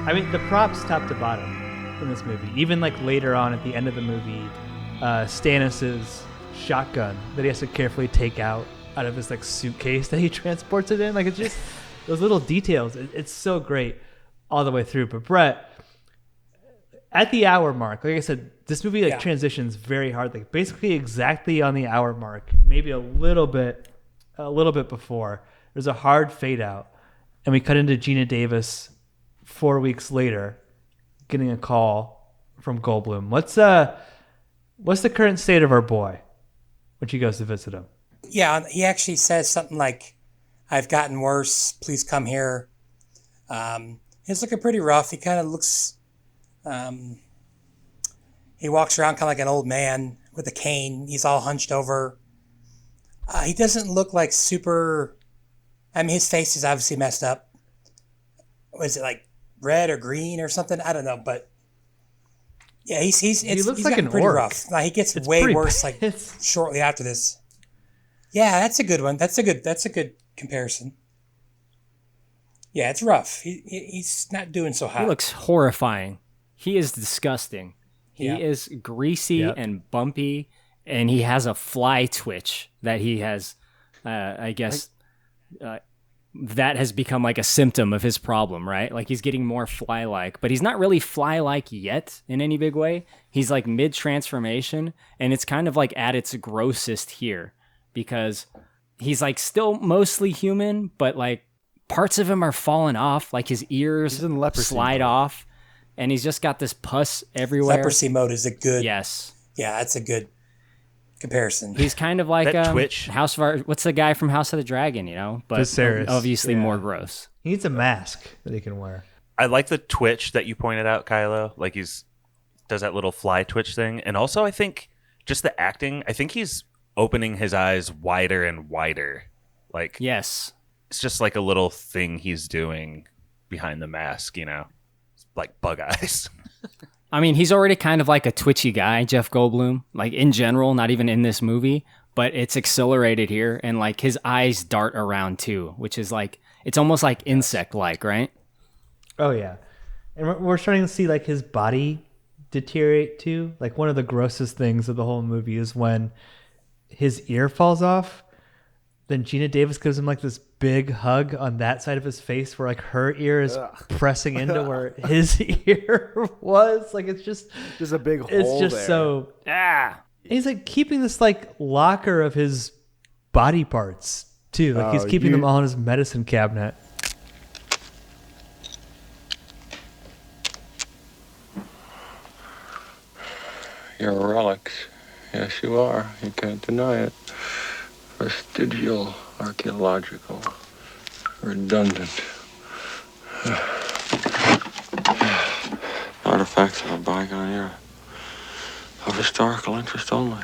I mean, the props top to bottom in this movie. Even like later on at the end of the movie, Stannis's shotgun that he has to carefully take out of his like suitcase that he transports it in. Like it's just those little details. It's so great all the way through. But Brett, at the hour mark, like I said, this movie transitions very hard. Like basically exactly on the hour mark, maybe a little bit before. There's a hard fade out, and we cut into Geena Davis 4 weeks later, getting a call from Goldblum. What's the current state of our boy when she goes to visit him? Yeah, he actually says something like, "I've gotten worse. Please come here." He's looking pretty rough. He kind of looks. He walks around kind of like an old man with a cane. He's all hunched over. He doesn't look like super. I mean, his face is obviously messed up. Was it like red or green or something? I don't know, but yeah, he looks like an pretty orc. Rough. Like, he gets way worse like shortly after this. Yeah, that's a good one. That's a good comparison. Yeah, it's rough. He's not doing so hot. He looks horrifying. He is disgusting. He is greasy and bumpy, and he has a fly twitch that he has, I guess, that has become like a symptom of his problem, right? Like he's getting more fly-like, but he's not really fly-like yet in any big way. He's like mid-transformation, and it's kind of like at its grossest here because he's like still mostly human, but like parts of him are falling off, like his ears slide off, and he's just got this pus everywhere. Leprosy mode is a good... Yes. Yeah, that's a good comparison. He's kind of like Twitch. What's the guy from House of the Dragon, but Viserys. Obviously more gross. He needs a mask that he can wear. I like the twitch that you pointed out, Kylo. Like does that little fly twitch thing. And also I think just the acting, I think he's opening his eyes wider and wider. Like yes. It's just like a little thing he's doing behind the mask, It's like bug eyes. I mean, he's already kind of like a twitchy guy, Jeff Goldblum, like in general, not even in this movie, but it's accelerated here. And like his eyes dart around too, which is like, it's almost like insect-like, right? Oh yeah. And we're starting to see like his body deteriorate too. Like one of the grossest things of the whole movie is when his ear falls off. Then Geena Davis gives him like this big hug on that side of his face where like her ear is pressing into where his ear was. Like it's just a big hole. It's just there. so he's like keeping this like locker of his body parts too. Like he's keeping them all in his medicine cabinet. You're a relic. Yes, you are. You can't deny it. Vestigial archaeological redundant. Artifacts of a bygone era. Of historical interest only.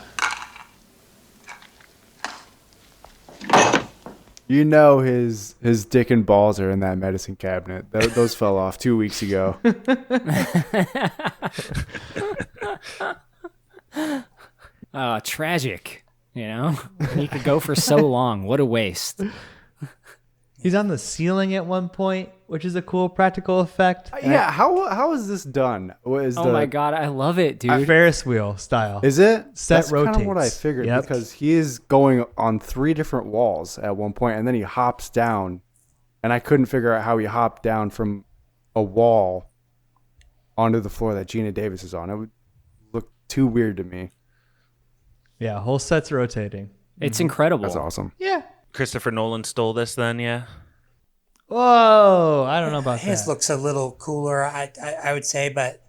You know his dick and balls are in that medicine cabinet. Those fell off 2 weeks ago. Tragic. You know, he could go for so long. What a waste. He's on the ceiling at one point, which is a cool practical effect. Yeah, how is this done? My god, I love it, dude. Ferris wheel style. Is it? That's rotates. Kind of what I figured because he is going on 3 different walls at one point, and then he hops down, and I couldn't figure out how he hopped down from a wall onto the floor that Geena Davis is on. It would look too weird to me. Yeah, whole set's rotating. It's incredible. That's awesome. Yeah. Christopher Nolan stole this then, yeah? Whoa, I don't know about His that. looks a little cooler, I would say, but...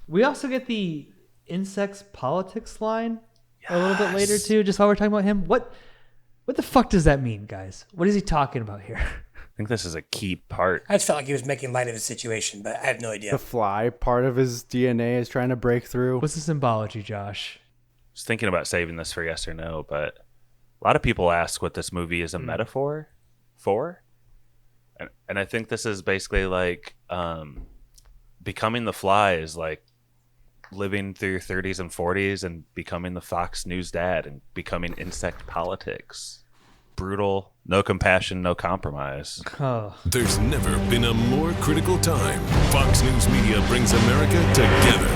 We also get the insects politics line a little bit later, too, just while we're talking about him. What the fuck does that mean, guys? What is he talking about here? I think this is a key part. I just felt like he was making light of the situation, but I have no idea. The fly part of his DNA is trying to break through. What's the symbology, Josh? I was thinking about saving this for yes or no, but a lot of people ask what this movie is a metaphor for. And I think this is basically like becoming the fly is like living through your 30s and 40s and becoming the Fox News dad and becoming insect politics. Brutal, no compassion, no compromise. Oh. There's never been a more critical time. Fox News Media brings America together.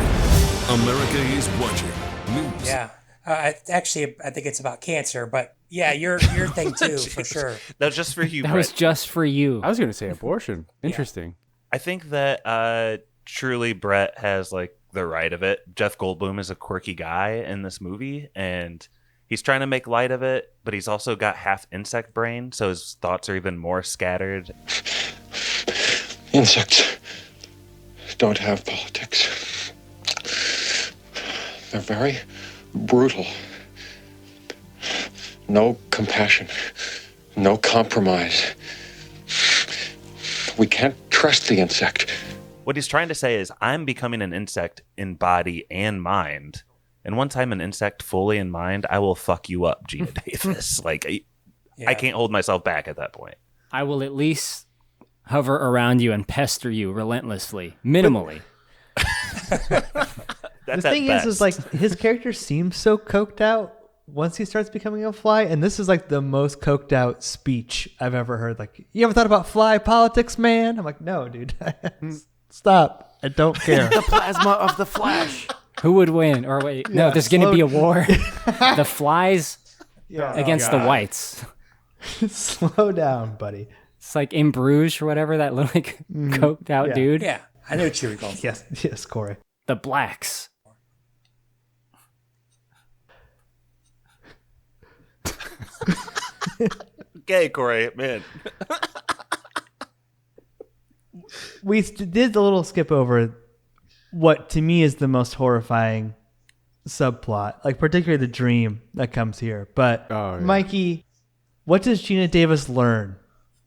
America is watching. News. Yeah. I think it's about cancer, but yeah, your thing too, for sure. That was just for you, That Brett. was just for you. I was going to say abortion. Interesting. I think that truly Brett has like the right of it. Jeff Goldblum is a quirky guy in this movie, and he's trying to make light of it, but he's also got half insect brain, so his thoughts are even more scattered. Insects don't have politics. They're very brutal. No compassion. No compromise. We can't trust the insect. What he's trying to say is, I'm becoming an insect in body and mind. And once I'm an insect fully in mind, I will fuck you up, Geena Davis. I can't hold myself back at that point. I will at least hover around you and pester you relentlessly, minimally. The thing is like his character seems so coked out once he starts becoming a fly, and this is like the most coked out speech I've ever heard. Like, you ever thought about fly politics, man? I'm like, no, dude. Stop. I don't care. The plasma of the Flash. Who would win? Or wait, no, there's going to be a war. The flies against the whites. Slow down, buddy. It's like in Bruges or whatever, that little like coked out dude. Yeah, I know what you were going for. Yes, Corey. The blacks. Okay, Corey, man. We did a little skip over what to me is the most horrifying subplot, like particularly the dream that comes here. But Mikey, what does Geena Davis learn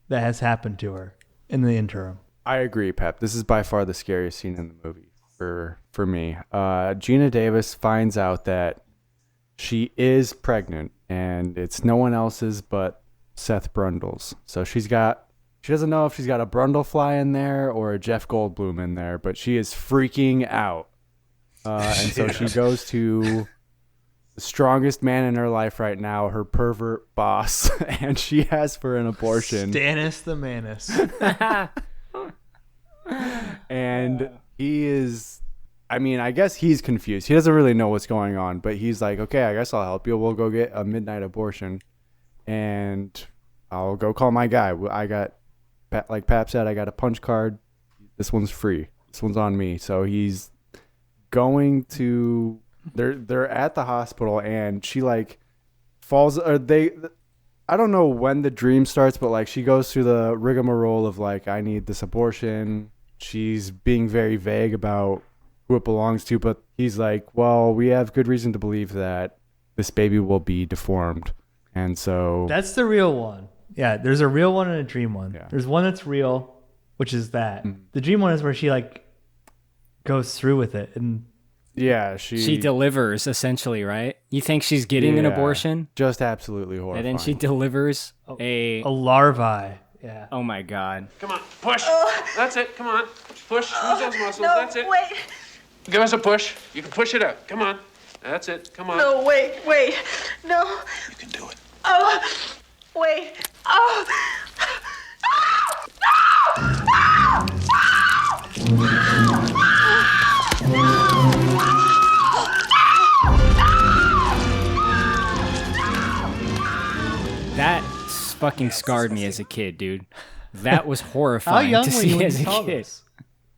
that has happened to her in the interim? I agree, Pep. This is by far the scariest scene in the movie for me. Geena Davis finds out that she is pregnant, and it's no one else's but Seth Brundle's. So she doesn't know if she's got a Brundle fly in there or a Jeff Goldblum in there, but she is freaking out. And so she goes to the strongest man in her life right now, her pervert boss, and she asks for an abortion. Stannis the Manus. And he is, I guess he's confused. He doesn't really know what's going on, but he's like, okay, I guess I'll help you. We'll go get a midnight abortion, and I'll go call my guy. I got, like Pap said, I got a punch card. This one's free. This one's on me. So he's going to, they're at the hospital, and she like falls, I don't know when the dream starts, but like she goes through the rigmarole of like, I need this abortion. She's being very vague about who it belongs to, but he's like, well, we have good reason to believe that this baby will be deformed. And so that's the real one. Yeah, there's a real one and a dream one. Yeah. There's one that's real, which is that. The dream one is where she like goes through with it, and yeah, she delivers essentially, right? You think she's getting an abortion? Just absolutely horrifying. And then she delivers a larvae. Yeah. Oh my God. Come on, push. That's it. Come on, push. Use those muscles. No, That's it. wait. Give us a push. You can push it out. Come on. That's it. Come on. No, wait. No. You can do it. Oh, wait. Oh. That fucking scarred me as a kid, dude. That was horrifying How young to were you see when as you a saw kid. this?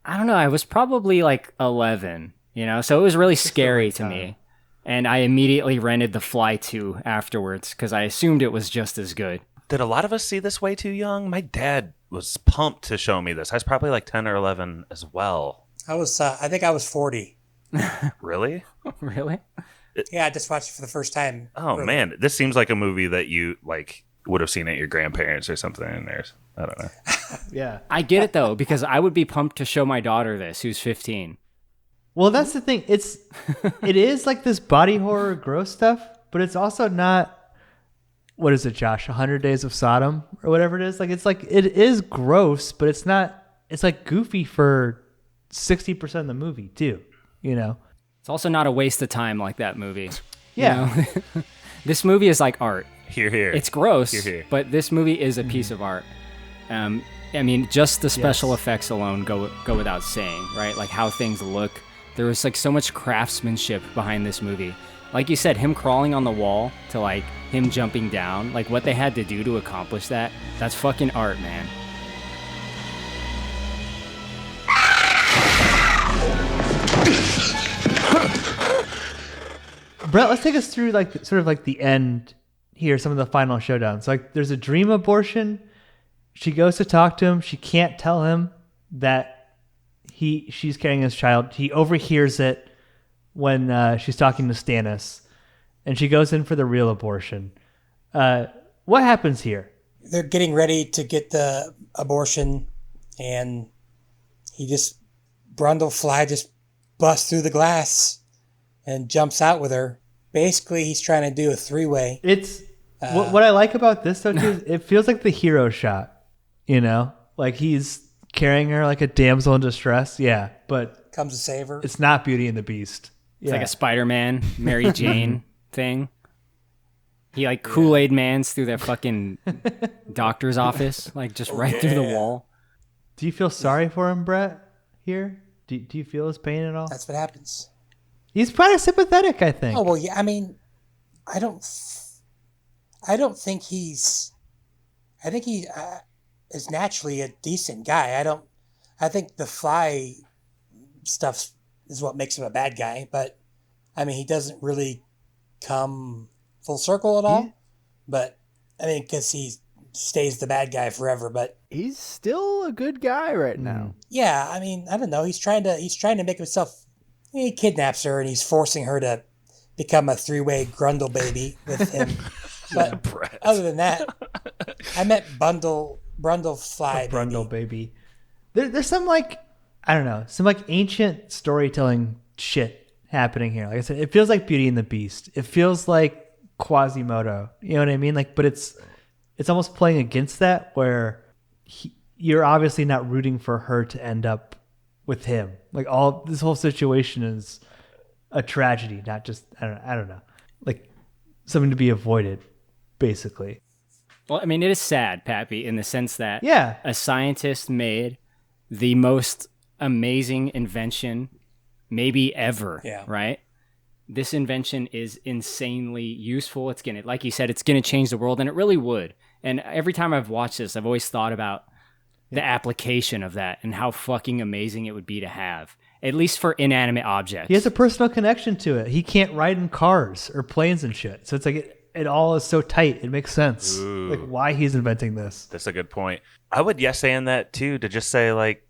I don't know. I was probably like 11, so it was really scary to me. And I immediately rented The Fly 2 afterwards because I assumed it was just as good. Did a lot of us see this way too young? My dad was pumped to show me this. I was probably like 10 or 11 as well. I think I was 40. Really? Really? Yeah, I just watched it for the first time. Oh, man. This seems like a movie that you like would have seen at your grandparents or something. And there's, I don't know. Yeah. I get it, though, because I would be pumped to show my daughter this, who's 15. Well, that's the thing. It is like this body horror gross stuff, but it's also not, what is it, Josh? 100 Days of Sodom or whatever it is. Like it is gross, but it's not, it's like goofy for 60% of the movie too, It's also not a waste of time like that movie. Yeah. This movie is like art. Here. It's gross, Here. but this movie is a piece of art. Just the special effects alone go without saying, right? Like how things look. There was like so much craftsmanship behind this movie. Like you said, him crawling on the wall to like him jumping down, like what they had to do to accomplish that's fucking art, man. Brett, let's take us through like sort of like the end here, some of the final showdowns. Like there's a dream abortion. She goes to talk to him. She can't tell him that she's carrying his child. He overhears it when she's talking to Stannis, and she goes in for the real abortion. What happens here? They're getting ready to get the abortion, and Brundle Fly just busts through the glass and jumps out with her. Basically, he's trying to do a three-way. It's what I like about this though too is it feels like the hero shot, like he's carrying her like a damsel in distress. Yeah, but comes to save her. It's not Beauty and the Beast. It's like a Spider-Man, Mary Jane thing. He like Kool-Aid mans through that fucking doctor's office, like just right through the wall. Do you feel sorry for him, Brett? Here, do you feel his pain at all? That's what happens. He's probably sympathetic, I think. Oh well, yeah. I mean, I don't think he's. I think he is naturally a decent guy. I think the Fly stuff is what makes him a bad guy. But I mean, he doesn't really come full circle at all. But I mean, because he stays the bad guy forever. But he's still a good guy right now. Yeah, I mean, I don't know. He's trying to make himself. He kidnaps her and he's forcing her to become a three-way Grundle baby with him. But other than that, I met Brundle Fly. Brundle baby. There's some like, I don't know, some like ancient storytelling shit happening here. Like I said, it feels like Beauty and the Beast. It feels like Quasimodo. You know what I mean? Like, but it's almost playing against that where you're obviously not rooting for her to end up with him. Like this whole situation is a tragedy, not just I don't know, like something to be avoided, basically. Well, I mean, it is sad, Pappy, in the sense that a scientist made the most amazing invention maybe ever, right? This invention is insanely useful. It's gonna, like you said, it's gonna change the world, and it really would. And every time I've watched this, I've always thought about the application of that and how fucking amazing it would be to have, at least for inanimate objects. He has a personal connection to it. He can't ride in cars or planes and shit. So it's like it all is so tight. It makes sense. Ooh. Like why he's inventing this. That's a good point. I would yes-and that too, to just say like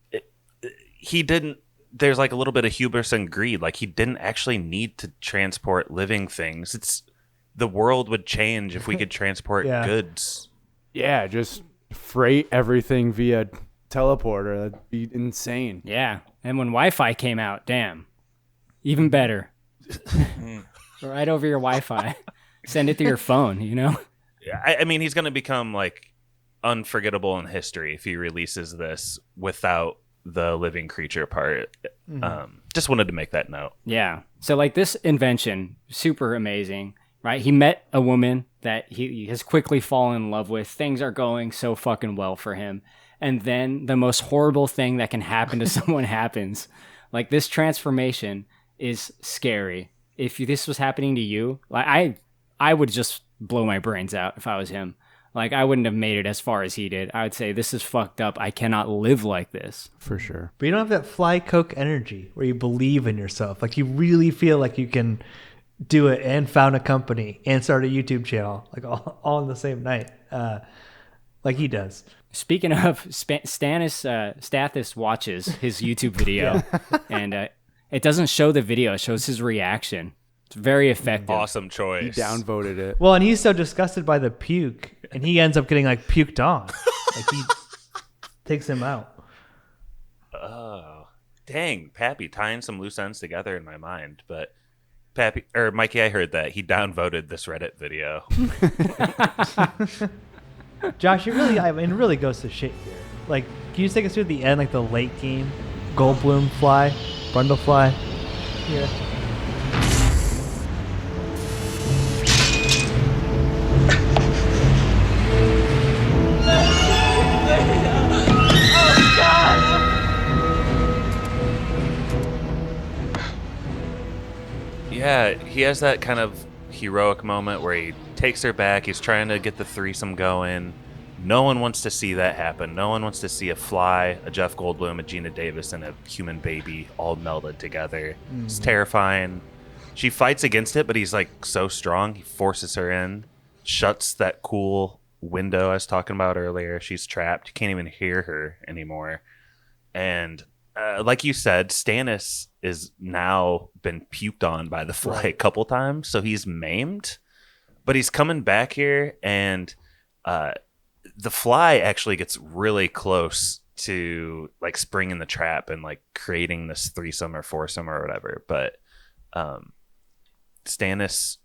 he didn't, there's like a little bit of hubris and greed. Like he didn't actually need to transport living things. The world would change if we could transport goods. Yeah, just freight everything via teleporter. That'd be insane. Yeah. And when Wi-Fi came out, damn, even better. Right over your Wi-Fi. Send it to your phone, you know? I mean, he's going to become like unforgettable in history if he releases this without the living creature part. Just wanted to make that note. Yeah. So like this invention, super amazing, right? He met a woman that he has quickly fallen in love with. Things are going so fucking well for him. And then the most horrible thing that can happen to someone happens. Like this transformation is scary. If this was happening to you, like I would just blow my brains out if I was him. Like I wouldn't have made it as far as he did. I would say this is fucked up. I cannot live like this. For sure. But you don't have that fly coke energy where you believe in yourself. Like you really feel like you can do it and found a company and start a YouTube channel like all in the same night. Like he does. Speaking of, Stathis watches his YouTube video and it doesn't show the video. It shows his reaction. It's very effective. Awesome choice. He downvoted it. Well, and he's so disgusted by the puke, and he ends up getting like puked on. Like he takes him out. Oh, dang, Pappy, tying some loose ends together in my mind. But Pappy or Mikey, I heard that he downvoted this Reddit video. Josh, it really goes to shit here. Like, can you just take us through the end, like the late game, Goldblum fly, Brundle fly? Yeah. Yeah, he has that kind of heroic moment where he takes her back. He's trying to get the threesome going. No one wants to see that happen. No one wants to see a fly, a Jeff Goldblum, a Geena Davis, and a human baby all melded together. It's terrifying. She fights against it, but he's like so strong. He forces her in, shuts that cool window I was talking about earlier. She's trapped. You can't even hear her anymore. And like you said, Stannis is now been puked on by the fly a couple times, so he's maimed. But he's coming back here, and the fly actually gets really close to like springing the trap and like creating this threesome or foursome or whatever. But Stannis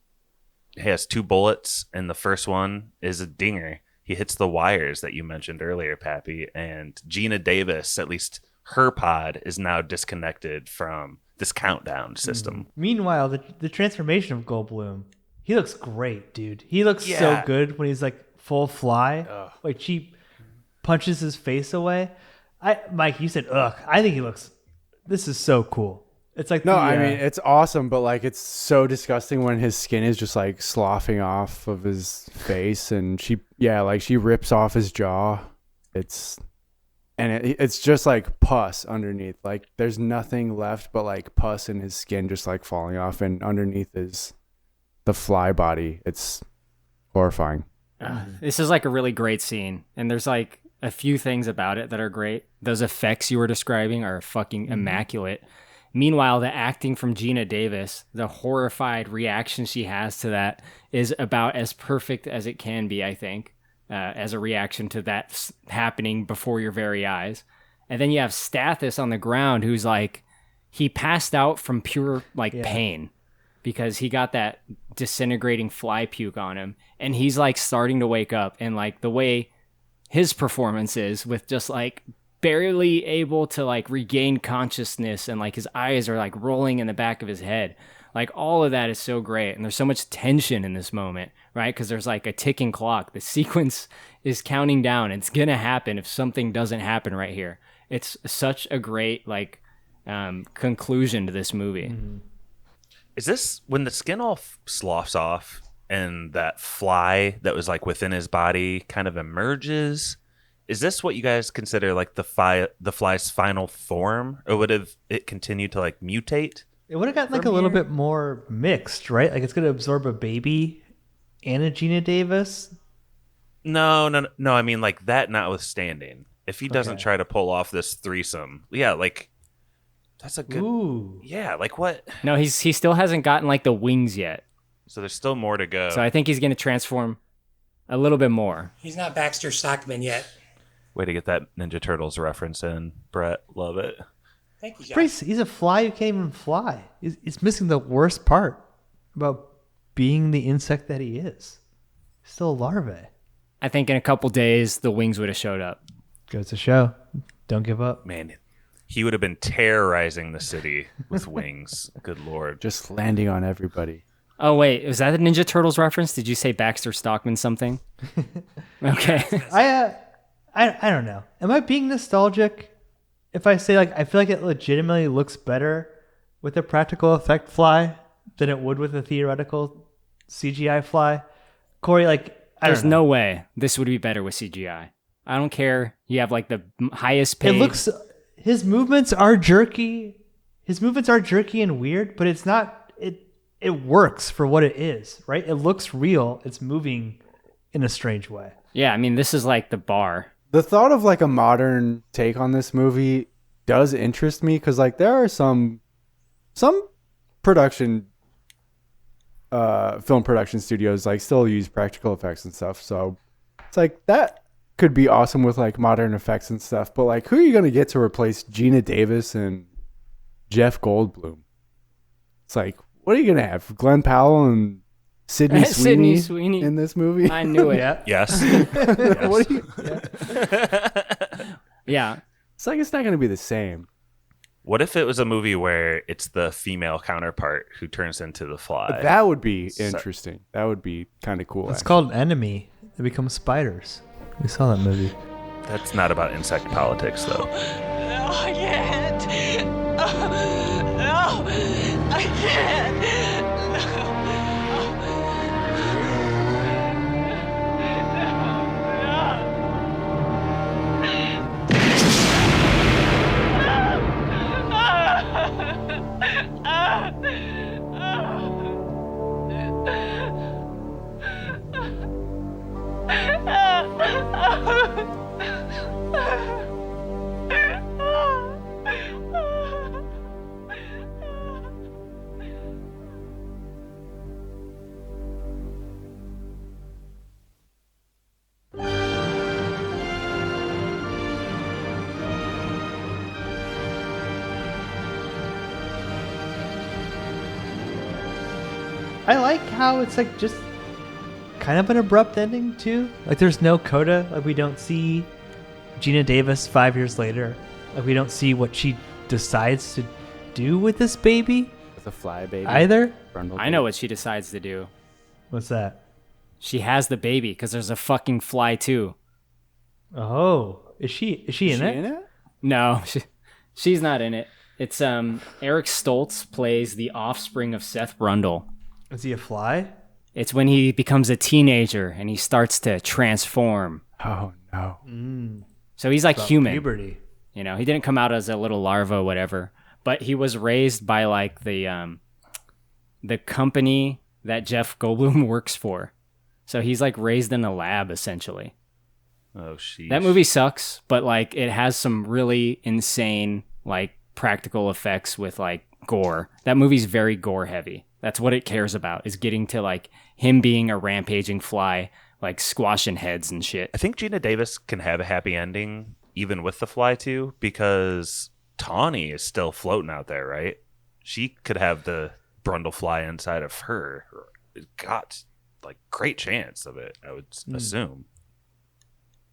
has 2 bullets, and the first one is a dinger. He hits the wires that you mentioned earlier, Pappy, and Geena Davis, at least her pod, is now disconnected from this countdown system. Meanwhile, the transformation of Goldblum, he looks great, dude. He looks so good when he's like full fly. Ugh. Like she punches his face away. Mike, you said ugh. I think this is so cool. It's like I mean it's awesome, but like it's so disgusting when his skin is just like sloughing off of his face, and she rips off his jaw. It's just like pus underneath. Like there's nothing left but like pus in his skin just like falling off, and underneath is the fly body. It's horrifying. This is like a really great scene, and there's like a few things about it that are great. Those effects you were describing are fucking immaculate. Meanwhile, the acting from Geena Davis, the horrified reaction she has to that is about as perfect as it can be, I think, as a reaction to that happening before your very eyes. And then you have Stathis on the ground who's like, he passed out from pure pain because he got that disintegrating fly puke on him. And he's like starting to wake up, and like the way his performance is with just like barely able to like regain consciousness, and like his eyes are like rolling in the back of his head. Like all of that is so great, and there's so much tension in this moment, right? Because there's like a ticking clock. The sequence is counting down. It's gonna happen if something doesn't happen right here. It's such a great like conclusion to this movie. Is this when the skin all sloughs off and that fly that was like within his body kind of emerges? Is this what you guys consider like the fly's final form, or would it continue to like mutate? It would have gotten like a little bit more mixed, right? Like it's going to absorb a baby and a Geena Davis. No. I mean, like that notwithstanding, if he doesn't try to pull off this threesome, like that's a good. Ooh. Yeah, like what? No, he still hasn't gotten like the wings yet. So there's still more to go. So I think he's going to transform. A little bit more. He's not Baxter Stockman yet. Way to get that Ninja Turtles reference in, Brett. Love it. Thank you, Josh. He's a fly who can't even fly. He's missing the worst part about being the insect that he is. He's still a larvae. I think in a couple days, the wings would have showed up. Goes to show. Don't give up. Man, he would have been terrorizing the city with wings. Good Lord. Just landing on everybody. Oh, wait. Was that a Ninja Turtles reference? Did you say Baxter Stockman something? Okay. I don't know. Am I being nostalgic if I say, like, I feel like it legitimately looks better with a practical effect fly than it would with a theoretical CGI fly? Corey, like, There's no way this would be better with CGI. I don't care. You have like the highest paid. His movements are jerky. His movements are jerky and weird, but it's not. It works for what it is, right? It looks real. It's moving in a strange way. Yeah, I mean, this is like the bar. The thought of like a modern take on this movie does interest me because like there are some production film production studios like still use practical effects and stuff, so it's like that could be awesome with like modern effects and stuff, but like who are you going to get to replace Geena Davis and Jeff Goldblum? It's like, what are you going to have, Glenn Powell and Sydney Sweeney in this movie? I knew it. Yeah. Yes. What are you, Yeah. it's like it's not going to be the same. What if it was a movie where it's the female counterpart who turns into the fly? That would be interesting. That would be kind of cool. It's called Enemy. They become spiders. We saw that movie. That's not about insect politics, though. No, I can't. No, I can't. I like how it's like just kind of an abrupt ending too. Like there's no coda. Like we don't see Geena Davis 5 years later. Like we don't see what she decides to do with this baby. With a fly baby. Either. I know what she decides to do. What's that? She has the baby because there's a fucking fly too. Oh, is she in it? No, she's not in it. It's Eric Stoltz plays the offspring of Seth Brundle. Is he a fly? It's when he becomes a teenager and he starts to transform. Oh no. So he's like human. Puberty. You know, he didn't come out as a little larva or whatever, but he was raised by like the company that Jeff Goldblum works for. So he's like raised in a lab essentially. Oh, sheesh. That movie sucks, but like it has some really insane like practical effects with like gore. That movie's very gore heavy. That's what it cares about, is getting to like him being a rampaging fly, like squashing heads and shit. I think Geena Davis can have a happy ending even with the fly too, because Tawny is still floating out there, right? She could have the Brundle fly inside of her. Got like great chance of it, I would assume.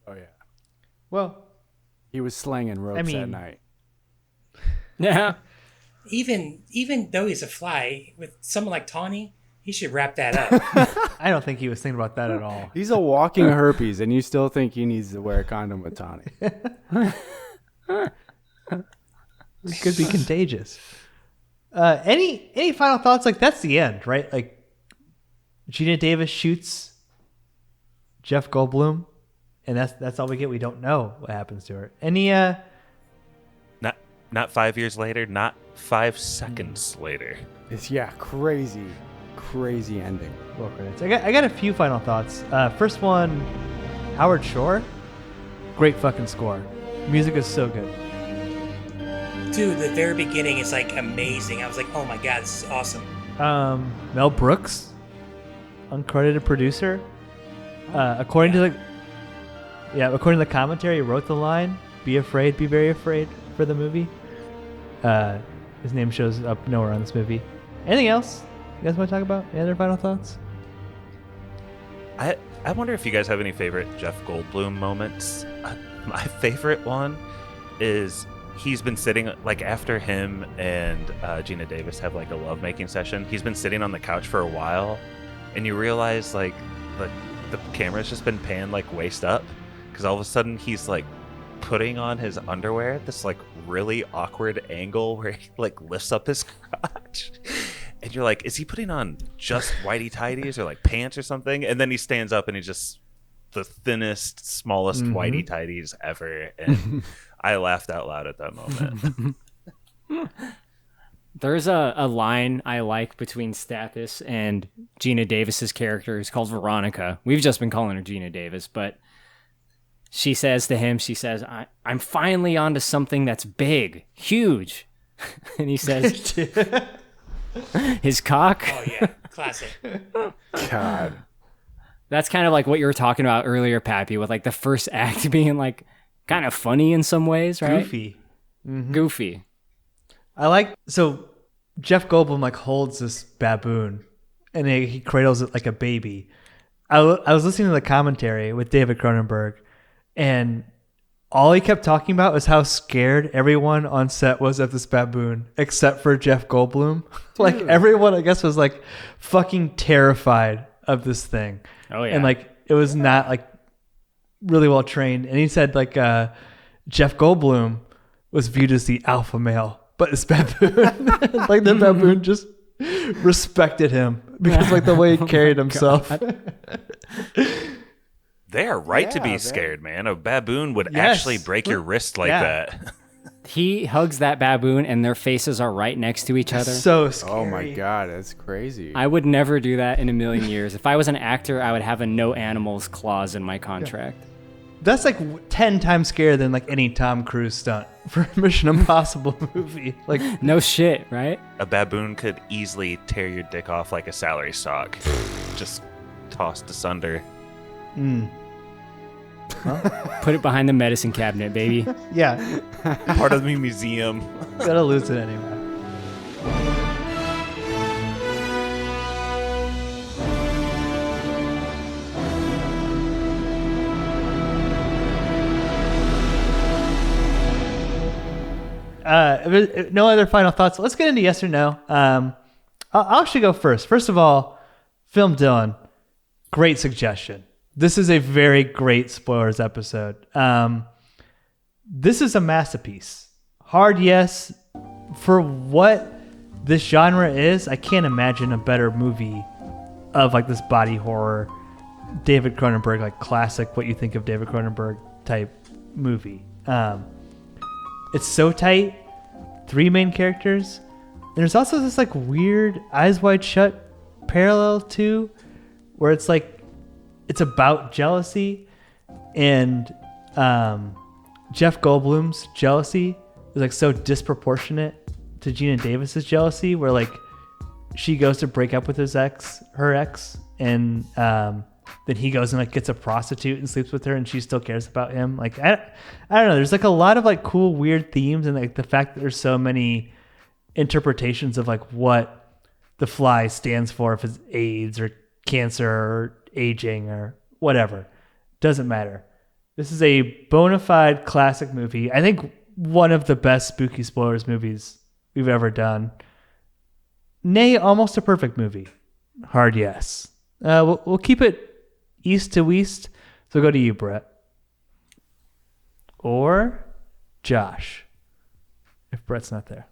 Oh yeah. Well, he was slanging ropes that night. Yeah. Even though he's a fly, with someone like Tawny, he should wrap that up. I don't think he was thinking about that at all. He's a walking herpes, and you still think he needs to wear a condom with Tawny. It could be contagious. Any final thoughts? Like that's the end, right? Like Geena Davis shoots Jeff Goldblum, and that's all we get. We don't know what happens to her. Any Not 5 years later, not 5 seconds later. It's crazy ending. Roll credits. I got a few final thoughts. First one, Howard Shore, great fucking score. Music is so good. Dude, the very beginning is like amazing. I was like, oh my god, this is awesome. Mel Brooks, uncredited producer. According to the commentary, he wrote the line, "Be afraid, be very afraid" for the movie. His name shows up nowhere on this movie. Anything else you guys want to talk about? Any other final thoughts? I wonder if you guys have any favorite Jeff Goldblum moments. My favorite one is he's been sitting, like, after him and Geena Davis have like a lovemaking session. He's been sitting on the couch for a while, and you realize like the camera's just been panned like waist up, because all of a sudden he's like putting on his underwear at this like really awkward angle where he like lifts up his crotch. And you're like, is he putting on just whitey tighties or like pants or something? And then he stands up and he's just the thinnest, smallest whitey tighties ever. And I laughed out loud at that moment. There's a line I like between Stathis and Geena Davis's character. It's called Veronica. We've just been calling her Geena Davis, but she says to him, I'm finally onto something that's big, huge. And he says, his cock. Oh yeah, classic. God. That's kind of like what you were talking about earlier, Pappy, with like the first act being like kind of funny in some ways, right? Goofy. Goofy. So Jeff Goldblum like holds this baboon and he cradles it like a baby. I was listening to the commentary with David Cronenberg, and all he kept talking about was how scared everyone on set was of this baboon, except for Jeff Goldblum. Like everyone, I guess, was like fucking terrified of this thing. Oh yeah. And like it was not like really well trained. And he said like Jeff Goldblum was viewed as the alpha male, but this baboon, like the baboon just respected him because like the way he carried himself. They are right to be scared, man. A baboon would actually break your wrist like that. He hugs that baboon and their faces are right next to each other. So scary. Oh my God, that's crazy. I would never do that in a million years. If I was an actor, I would have a no animals clause in my contract. That's like 10 times scarier than like any Tom Cruise stunt for a Mission Impossible movie. Like no shit, right? A baboon could easily tear your dick off like a celery stalk. Just tossed asunder. Well, put it behind the medicine cabinet, baby. Yeah. Part of the museum. Gotta lose it anyway. No other final thoughts. Let's get into yes or no. I'll actually go first. First of all, Film Dylan, great suggestion. This is a very great spoilers episode. This is a masterpiece. Hard yes. For what this genre is, I can't imagine a better movie of like this body horror, David Cronenberg, like classic, what you think of David Cronenberg type movie. It's so tight. 3 main characters. And there's also this like weird Eyes Wide Shut parallel too, where it's like it's about jealousy, and Jeff Goldblum's jealousy is like so disproportionate to Geena Davis's jealousy, where like she goes to break up with her ex, and then he goes and like gets a prostitute and sleeps with her, and she still cares about him. Like I don't know. There's like a lot of like cool weird themes, and like the fact that there's so many interpretations of like what the fly stands for, if it's AIDS or cancer or aging or whatever, doesn't matter. This is a bona fide classic movie. I think one of the best spooky spoilers movies we've ever done. Nay, almost a perfect movie. Hard yes. We'll keep it east to west. So go to you, Brett. Or Josh, if Brett's not there.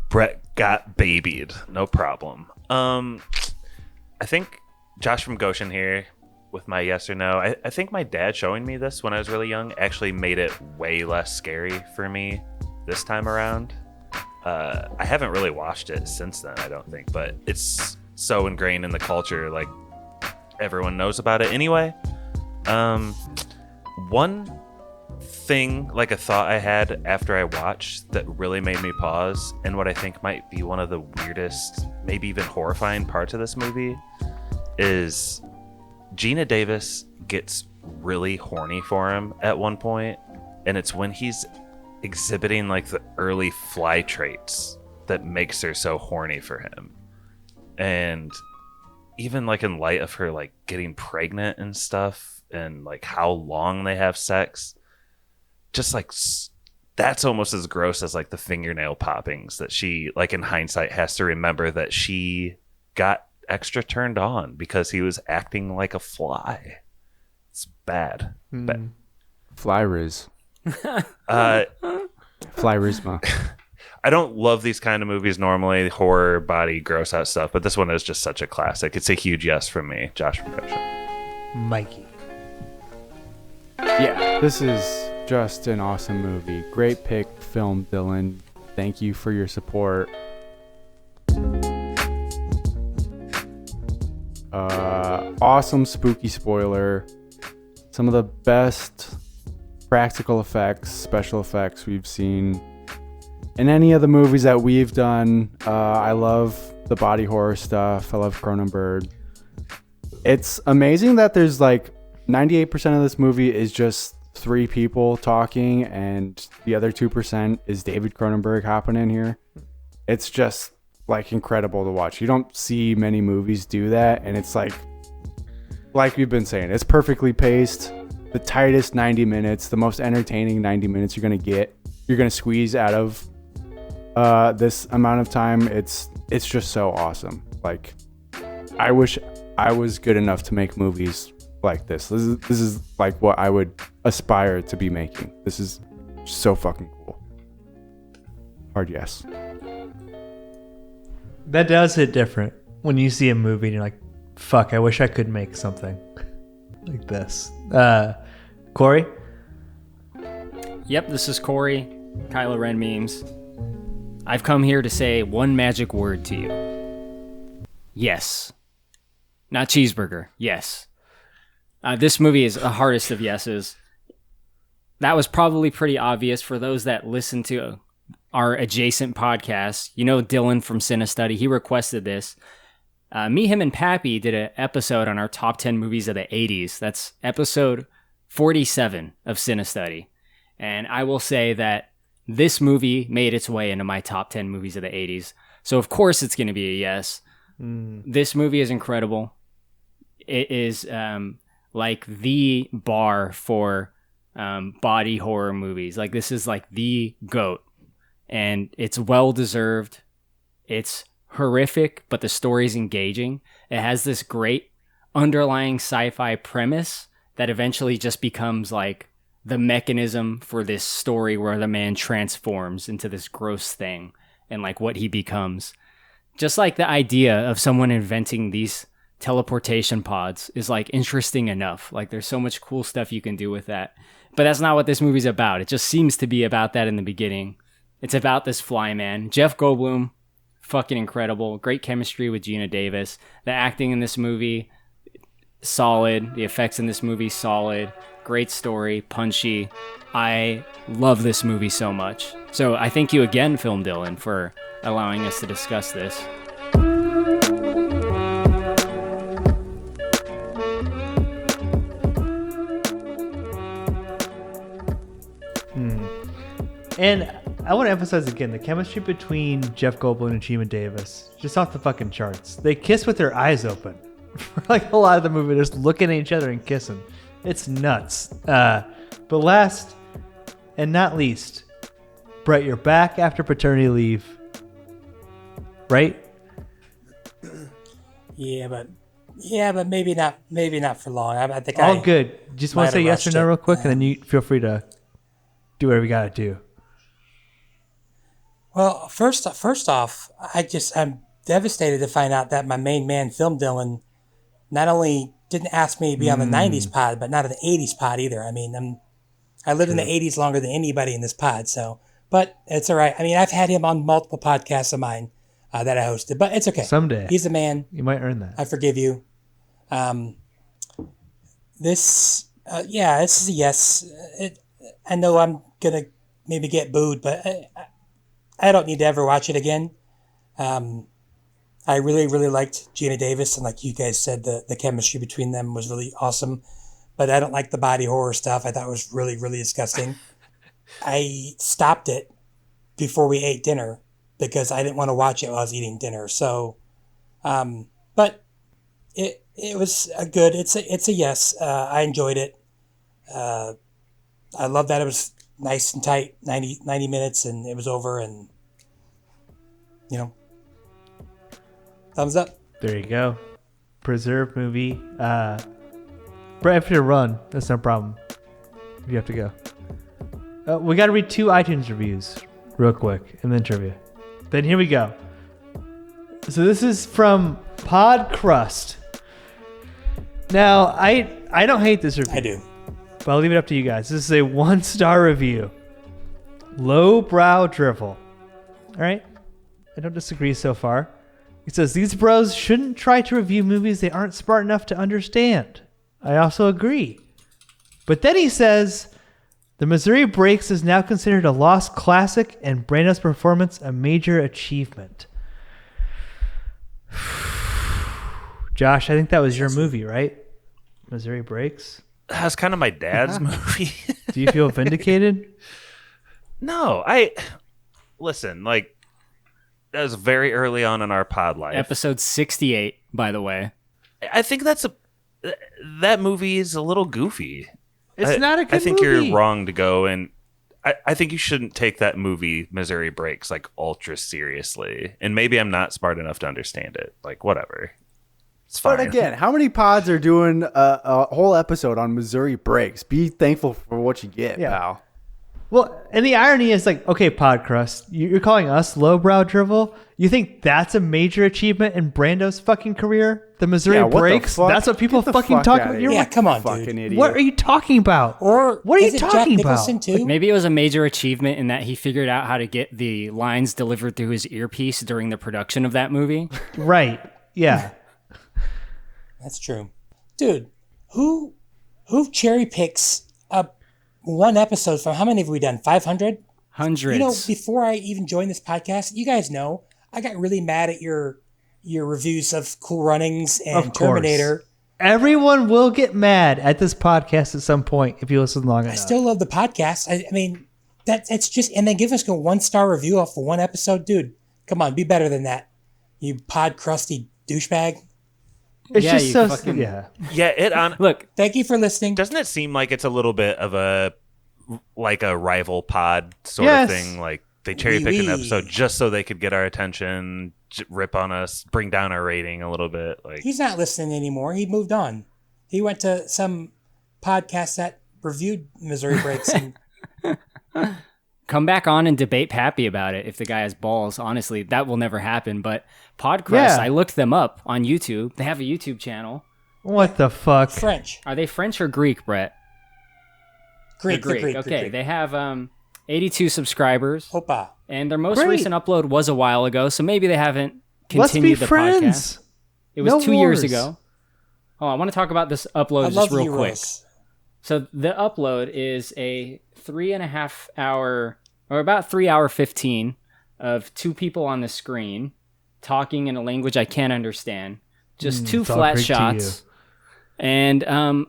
Brett got babied. No problem. I think Josh from Goshen here with my yes or no. I think my dad showing me this when I was really young actually made it way less scary for me this time around. I haven't really watched it since then, I don't think, but it's so ingrained in the culture, like everyone knows about it anyway. One thing, like a thought I had after I watched that really made me pause, and what I think might be one of the weirdest, maybe even horrifying parts of this movie, is Geena Davis gets really horny for him at one point, and it's when he's exhibiting like the early fly traits that makes her so horny for him. And even like in light of her like getting pregnant and stuff, and like how long they have sex, just like that's almost as gross as like the fingernail poppings that she, like in hindsight, has to remember that she got extra turned on because he was acting like a fly. It's bad. Fly riz. Flyrisma. I don't love these kind of movies normally, horror, body, gross out stuff, but this one is just such a classic. It's a huge yes from me. Josh Percussion. Mikey. Yeah, this is just an awesome movie. Great pick, Film Dylan. Thank you for your support. Awesome spooky spoiler. Some of the best practical effects, special effects we've seen in any of the movies that we've done. I love the body horror stuff. I love Cronenberg. It's amazing that there's like 98% of this movie is just 3 people talking, and the other 2% is David Cronenberg hopping in here. It's just like incredible to watch. You don't see many movies do that, and it's like we've been saying, it's perfectly paced. The tightest 90 minutes, the most entertaining 90 minutes you're gonna squeeze out of this amount of time. It's just so awesome. Like, I wish I was good enough to make movies like this. This is like what I would aspire to be making. This is so fucking cool. Hard yes. That does hit different when you see a movie and you're like, fuck, I wish I could make something like this. Corey? Yep, this is Corey, Kylo Ren memes. I've come here to say one magic word to you. Yes. Not cheeseburger. Yes. This movie is the hardest of yeses. That was probably pretty obvious for those that listen to our adjacent podcast. You know Dylan from CineStudy, he requested this. Me, him, and Pappy did an episode on our top 10 movies of the 80s. That's episode 47 of CineStudy. And I will say that this movie made its way into my top 10 movies of the 80s. So of course it's going to be a yes. This movie is incredible. It is like the bar for body horror movies. Like, this is like the GOAT. And it's well-deserved. It's horrific, but the story's engaging. It has this great underlying sci-fi premise that eventually just becomes like the mechanism for this story where the man transforms into this gross thing and like what he becomes. Just like the idea of someone inventing these teleportation pods is like interesting enough. Like, there's so much cool stuff you can do with that. But that's not what this movie's about. It just seems to be about that in the beginning. It's about this fly man. Jeff Goldblum, fucking incredible. Great chemistry with Geena Davis. The acting in this movie, solid. The effects in this movie, solid. Great story, punchy. I love this movie so much. So I thank you again, Film Dylan, for allowing us to discuss this. And I want to emphasize again, the chemistry between Jeff Goldblum and Geena Davis, just off the fucking charts. They kiss with their eyes open. For like a lot of the movie, they're just looking at each other and kissing. It's nuts. But last and not least, Brett, you're back after paternity leave, right? Yeah, but maybe not for long. I think all good. Just want to say yes or no real quick, and then you feel free to do whatever you got to do. Well, first off, I'm devastated to find out that my main man, Film Dylan, not only didn't ask me to be on the 90s pod, but not on the 80s pod either. I mean, I lived in the 80s longer than anybody in this pod, but it's all right. I mean, I've had him on multiple podcasts of mine that I hosted, but it's okay. Someday. He's the man. You might earn that. I forgive you. This is a yes. I know I'm going to maybe get booed, but I don't need to ever watch it again. I really, really liked Geena Davis, and like you guys said, the chemistry between them was really awesome. But I don't like the body horror stuff. I thought it was really, really disgusting. I stopped it before we ate dinner because I didn't want to watch it while I was eating dinner. So, but it was a good. It's a yes. I enjoyed it. I love that it was nice and tight, 90 minutes, and it was over, and thumbs up. There you go. Preserved movie. Brett, if you run, that's no problem. You have to go. We got to read 2 iTunes reviews real quick, and then trivia. Then here we go. So this is from Pod Crust. Now, I don't hate this review. I do. But I'll leave it up to you guys. This is a 1-star review. Lowbrow drivel. All right? I don't disagree so far. It says, these bros shouldn't try to review movies they aren't smart enough to understand. I also agree. But then he says, the Missouri Breaks is now considered a lost classic and Brando's performance a major achievement. Josh, I think that was your movie, right? Missouri Breaks? That's kind of my dad's movie. Do you feel vindicated? No, listen, like, that was very early on in our pod life. Episode 68, by the way. I think that movie is a little goofy. It's not a good movie. I think you're wrong to go, and I think you shouldn't take that movie, Missouri Breaks, like, ultra seriously. And maybe I'm not smart enough to understand it. Like, whatever. It's fine. But again, how many pods are doing a whole episode on Missouri Breaks? Be thankful for what you get, pal. Well, and the irony is, like, okay, Podcrust, you're calling us lowbrow drivel? You think that's a major achievement in Brando's fucking career? The Missouri Breaks? That's what people fucking talk about? Yeah, come on, fucking dude. idiot. What are you talking about? Or what are is you it Jack talking Nicholson about? too? Maybe it was a major achievement in that he figured out how to get the lines delivered through his earpiece during the production of that movie. Right. Yeah. That's true. Dude, who cherry picks up one episode from how many have we done? 500? Hundreds. You know, before I even joined this podcast, you guys know, I got really mad at your reviews of Cool Runnings and Of course. Terminator. Everyone will get mad at this podcast at some point if you listen long enough. I still love the podcast. I mean, it's just, and then give us a 1-star review off of one episode. Dude, come on, be better than that. You pod crusty douchebag. It's Yeah, just you so fucking- Yeah, Look, Thank you for listening. doesn't it seem like it's a little bit of a rival pod sort Yes. of thing? Like, they cherry picked an episode just so they could get our attention, rip on us, bring down our rating a little bit. Like, He's not listening anymore. He moved on. He went to some podcast that reviewed Missouri Breaks. And come back on and debate Pappy about it if the guy has balls. Honestly, that will never happen. But Podcrust, Yeah. I looked them up on YouTube. They have a YouTube channel. What the fuck? French. Are they French or Greek, Brett? Greek. They're Greek. Okay, they have 82 subscribers. Opa. And their most Great. recent upload was a while ago, so maybe they haven't Let's be continued the friends. podcast. It was No 2 years wars. ago. Oh, I want to talk about this upload I just love real heroes. quick. So the upload is a 3.5 hour, or about 3 hour 15 of 2 people on the screen talking in a language I can't understand. Just 2 it's all flat Greek to shots. And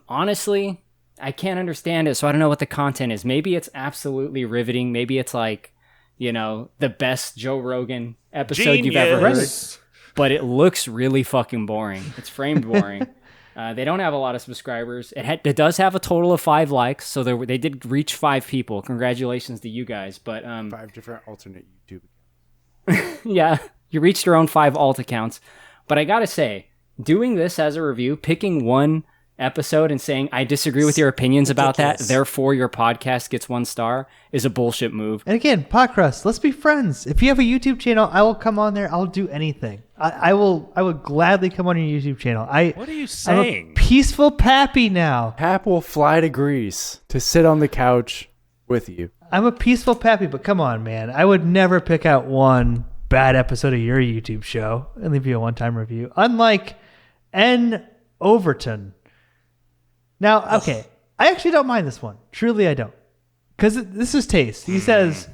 honestly, I can't understand it, so I don't know what the content is. Maybe it's absolutely riveting. Maybe it's like, the best Joe Rogan episode you've ever heard. Genius. But it looks really fucking boring. It's framed boring. They don't have a lot of subscribers. It does have a total of 5 likes, so they did reach 5 people. Congratulations to you guys. But 5 different alternate YouTube. yeah, you reached your own 5 alt accounts. But I gotta say, doing this as a review, picking one episode and saying I disagree with your opinions about that, therefore your podcast gets 1 star, is a bullshit move. And again, Podcrust, let's be friends. If you have a YouTube channel, I will come on there. I'll do anything. I will gladly come on your YouTube channel. what are you saying? I'm a peaceful Pappy now. Pap will fly to Greece to sit on the couch with you. I'm a peaceful Pappy, but come on, man. I would never pick out one bad episode of your YouTube show and leave you a one-time review. Unlike N. Overton. Now, okay, I actually don't mind this one. Truly, I don't. Because this is taste. He says,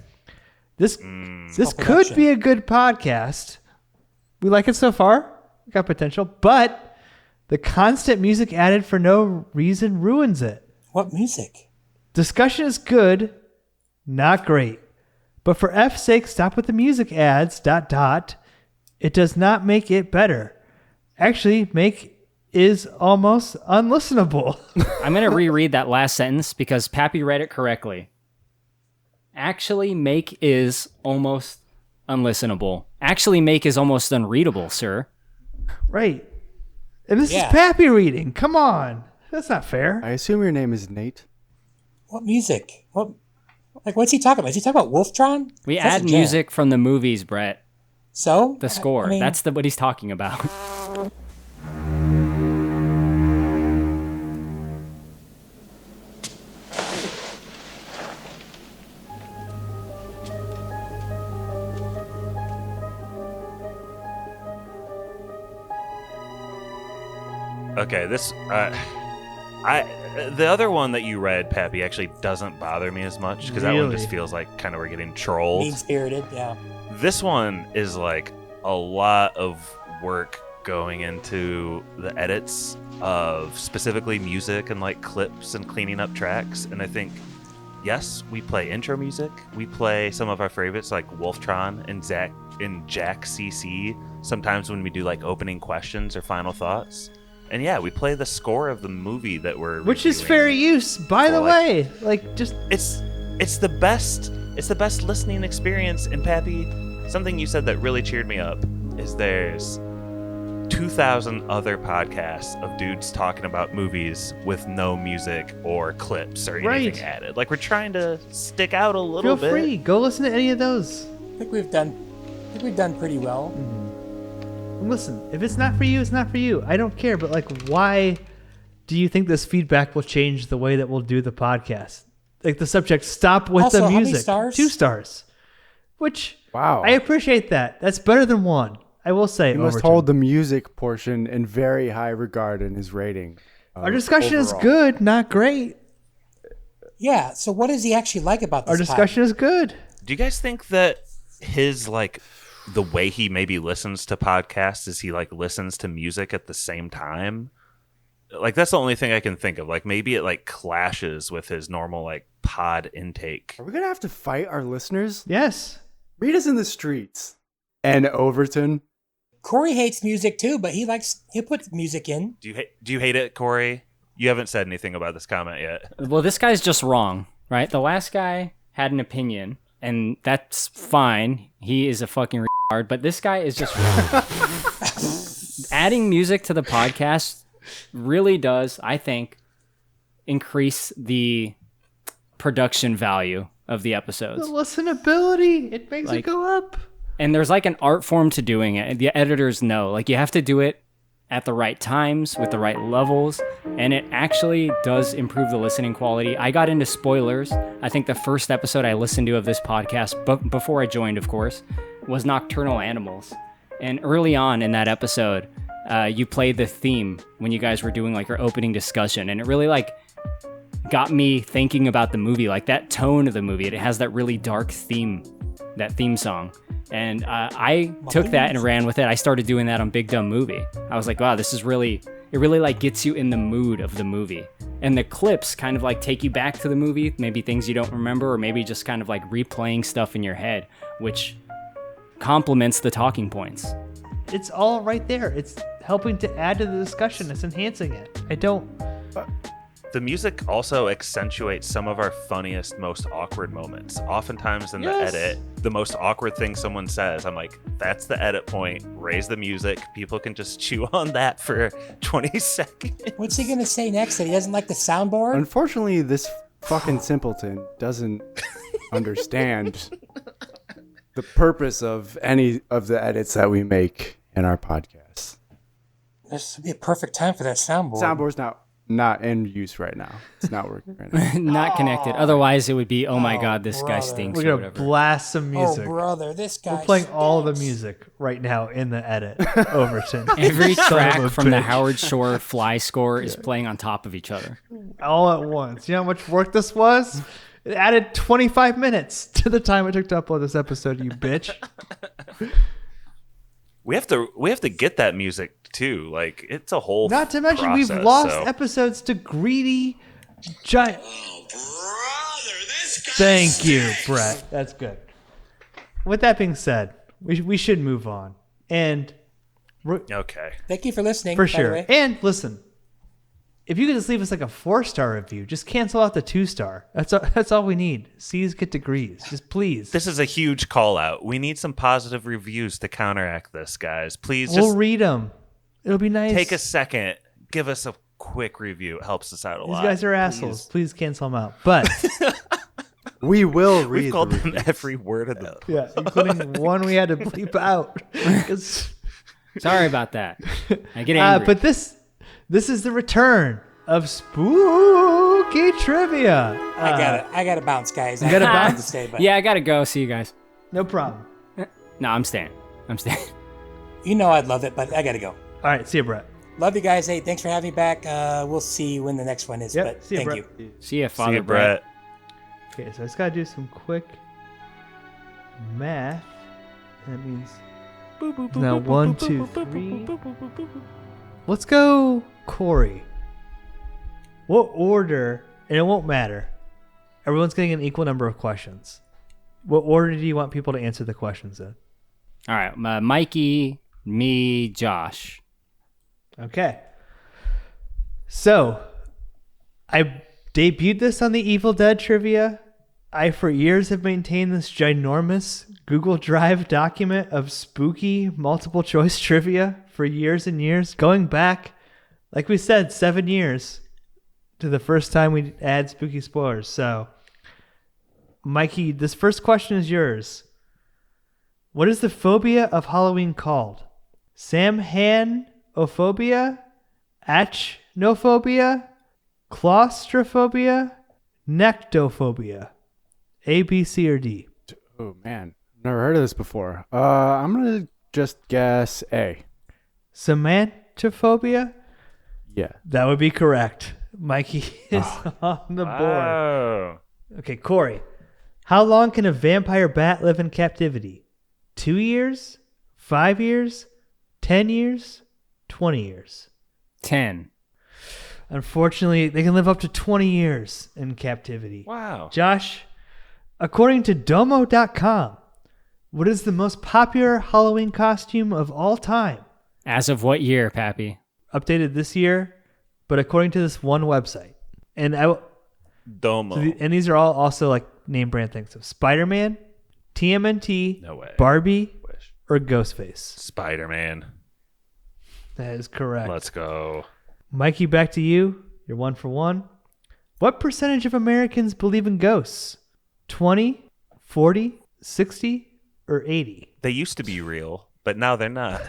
this could be a good podcast, We like it so far. We got potential, but the constant music added for no reason ruins it. What music? Discussion is good, not great. But for F's sake, stop with the music ads, ... It does not make it better. Actually, make is almost unlistenable. I'm going to reread that last sentence because Pappy read it correctly. Actually, make is almost unlistenable. Actually, make is almost unreadable, sir. Right. And this is Pappy reading. Come on. That's not fair. I assume your name is Nate. What music? What's he talking about? Is he talking about Wolftron? We add music from the movies, Brett. So? The score. I mean, that's what he's talking about. Okay, the other one that you read, Pappy, actually doesn't bother me as much because that one just feels like kind of we're getting trolled. Mean-spirited, yeah. This one is like a lot of work going into the edits of specifically music and like clips and cleaning up tracks. And I think, yes, we play intro music. We play some of our favorites like Wolftron and Jack CC sometimes when we do like opening questions or final thoughts. And yeah, we play the score of the movie that we're which is fair use, by the way. Like, just it's the best listening experience. And Pappy, something you said that really cheered me up is there's 2,000 other podcasts of dudes talking about movies with no music or clips or anything added. Like, we're trying to stick out a little bit. Feel free, go listen to any of those. I think we've done pretty well. Mm-hmm. Listen, if it's not for you, it's not for you. I don't care, but like, why do you think this feedback will change the way that we'll do the podcast? Like the subject, stop with also, the music. How many stars? 2 stars. Which, wow, I appreciate that. That's better than 1. I will say. He must hold the music portion in very high regard in his rating. Our discussion overall. is good, not great. Yeah, so what does he actually like about this Our discussion is good. Do you guys think that his like the way he maybe listens to podcasts is he like listens to music at the same time? Like, that's the only thing I can think of. Like, maybe it like clashes with his normal like pod intake. Are we gonna have to fight our listeners? Yes. Read us in the streets. And Overton. Corey hates music too, but he puts music in. Do you hate it, Corey? You haven't said anything about this comment yet. Well, this guy's just wrong, right? The last guy had an opinion, and that's fine. He is a fucking retard, but this guy is just wrong. Adding music to the podcast really does, I think, increase the production value of the episodes. The listenability, it makes it go up. And there's like an art form to doing it. The editors know, like, you have to do it at the right times with the right levels, and it actually does improve the listening quality. I got into spoilers. I think the first episode I listened to of this podcast, but before I joined, of course, was Nocturnal Animals. And early on in that episode, you played the theme when you guys were doing like your opening discussion, and it really like got me thinking about the movie, like that tone of the movie. It has that really dark theme, that theme song. And I took that and ran with it. I started doing that on Big Dumb Movie. I was like, wow, this is really, it really like gets you in the mood of the movie. And the clips kind of like take you back to the movie, maybe things you don't remember, or maybe just kind of like replaying stuff in your head, which complements the talking points. It's all right there. It's helping to add to the discussion. It's enhancing it. The music also accentuates some of our funniest, most awkward moments. Oftentimes in the edit, the most awkward thing someone says, I'm like, that's the edit point. Raise the music. People can just chew on that for 20 seconds. What's he going to say next? That he doesn't like the soundboard? Unfortunately, this fucking simpleton doesn't understand the purpose of any of the edits that we make in our podcast. This would be a perfect time for that soundboard. Soundboard's not in use right now. It's not working right now. Not connected. Otherwise, it would be, oh my god, this guy stinks. We're going to blast some music. Oh, brother, this guy We're playing stinks. all the music right now in the edit, Overton. Every track from the bitch. Howard Shore Fly score is playing on top of each other. All at once. You know how much work this was? It added 25 minutes to the time it took to upload this episode, you bitch. We have to get that music too. Like it's a whole. Not to mention process, we've lost so. episodes to greedy giant. Thank you, Brett. That's good. With that being said, we should move on. And okay. Thank you for listening. For by sure. the way. And listen, if you could just leave us like a 4-star review, just cancel out the 2-star. That's all we need. C's get degrees. Just please. This is a huge call out. We need some positive reviews to counteract this, guys. Please We'll just read them. It'll be nice. take a second. Give us a quick review. It helps us out a lot. These guys are assholes. Please cancel them out. But we will read. We've called them every word of the yeah, including one we had to bleep out. Sorry about that. I get angry. But this is the return of spooky trivia. I gotta bounce, guys. You gotta I have bounce? to stay, but Yeah, I gotta go. See you guys. No problem. No, I'm staying. you know I'd love it, but I gotta go. All right, see you, Brett. Love you guys. Hey, thanks for having me back. We'll see when the next one is. Yep, But see you, thank Brett. you. See ya, Father See you, Brett. Okay, so I just gotta do some quick math. That means now 1, 2, 3. Let's go, Corey. What order? And it won't matter. Everyone's getting an equal number of questions. What order do you want people to answer the questions in? All right, Mikey, me, Josh. Okay. So, I debuted this on the Evil Dead trivia. I, for years, have maintained this ginormous Google Drive document of spooky multiple choice trivia for years and years, going back, like we said, 7 years to the first time we add spooky spoilers. So, Mikey, this first question is yours. What is the phobia of Halloween called? Samhanophobia, acnophobia, claustrophobia, nectophobia? A, B, C, or D? Oh man, never heard of this before. I'm gonna just guess A. Samanthophobia? Yeah. That would be correct. Mikey is on the board. Oh. Okay, Corey. How long can a vampire bat live in captivity? 2 years? 5 years? 10 years? 20 years? 10. Unfortunately, they can live up to 20 years in captivity. Wow. Josh, according to Domo.com, what is the most popular Halloween costume of all time? As of what year, Pappy? Updated this year, but according to this one website. And Domo. and these are all also like name brand things. So Spider-Man, TMNT, No way. Barbie, or Ghostface. Spider-Man. That is correct. Let's go. Mikey, back to you. You're 1 for 1. What percentage of Americans believe in ghosts? 20, 40, 60, or 80? They used to be real, but now they're not.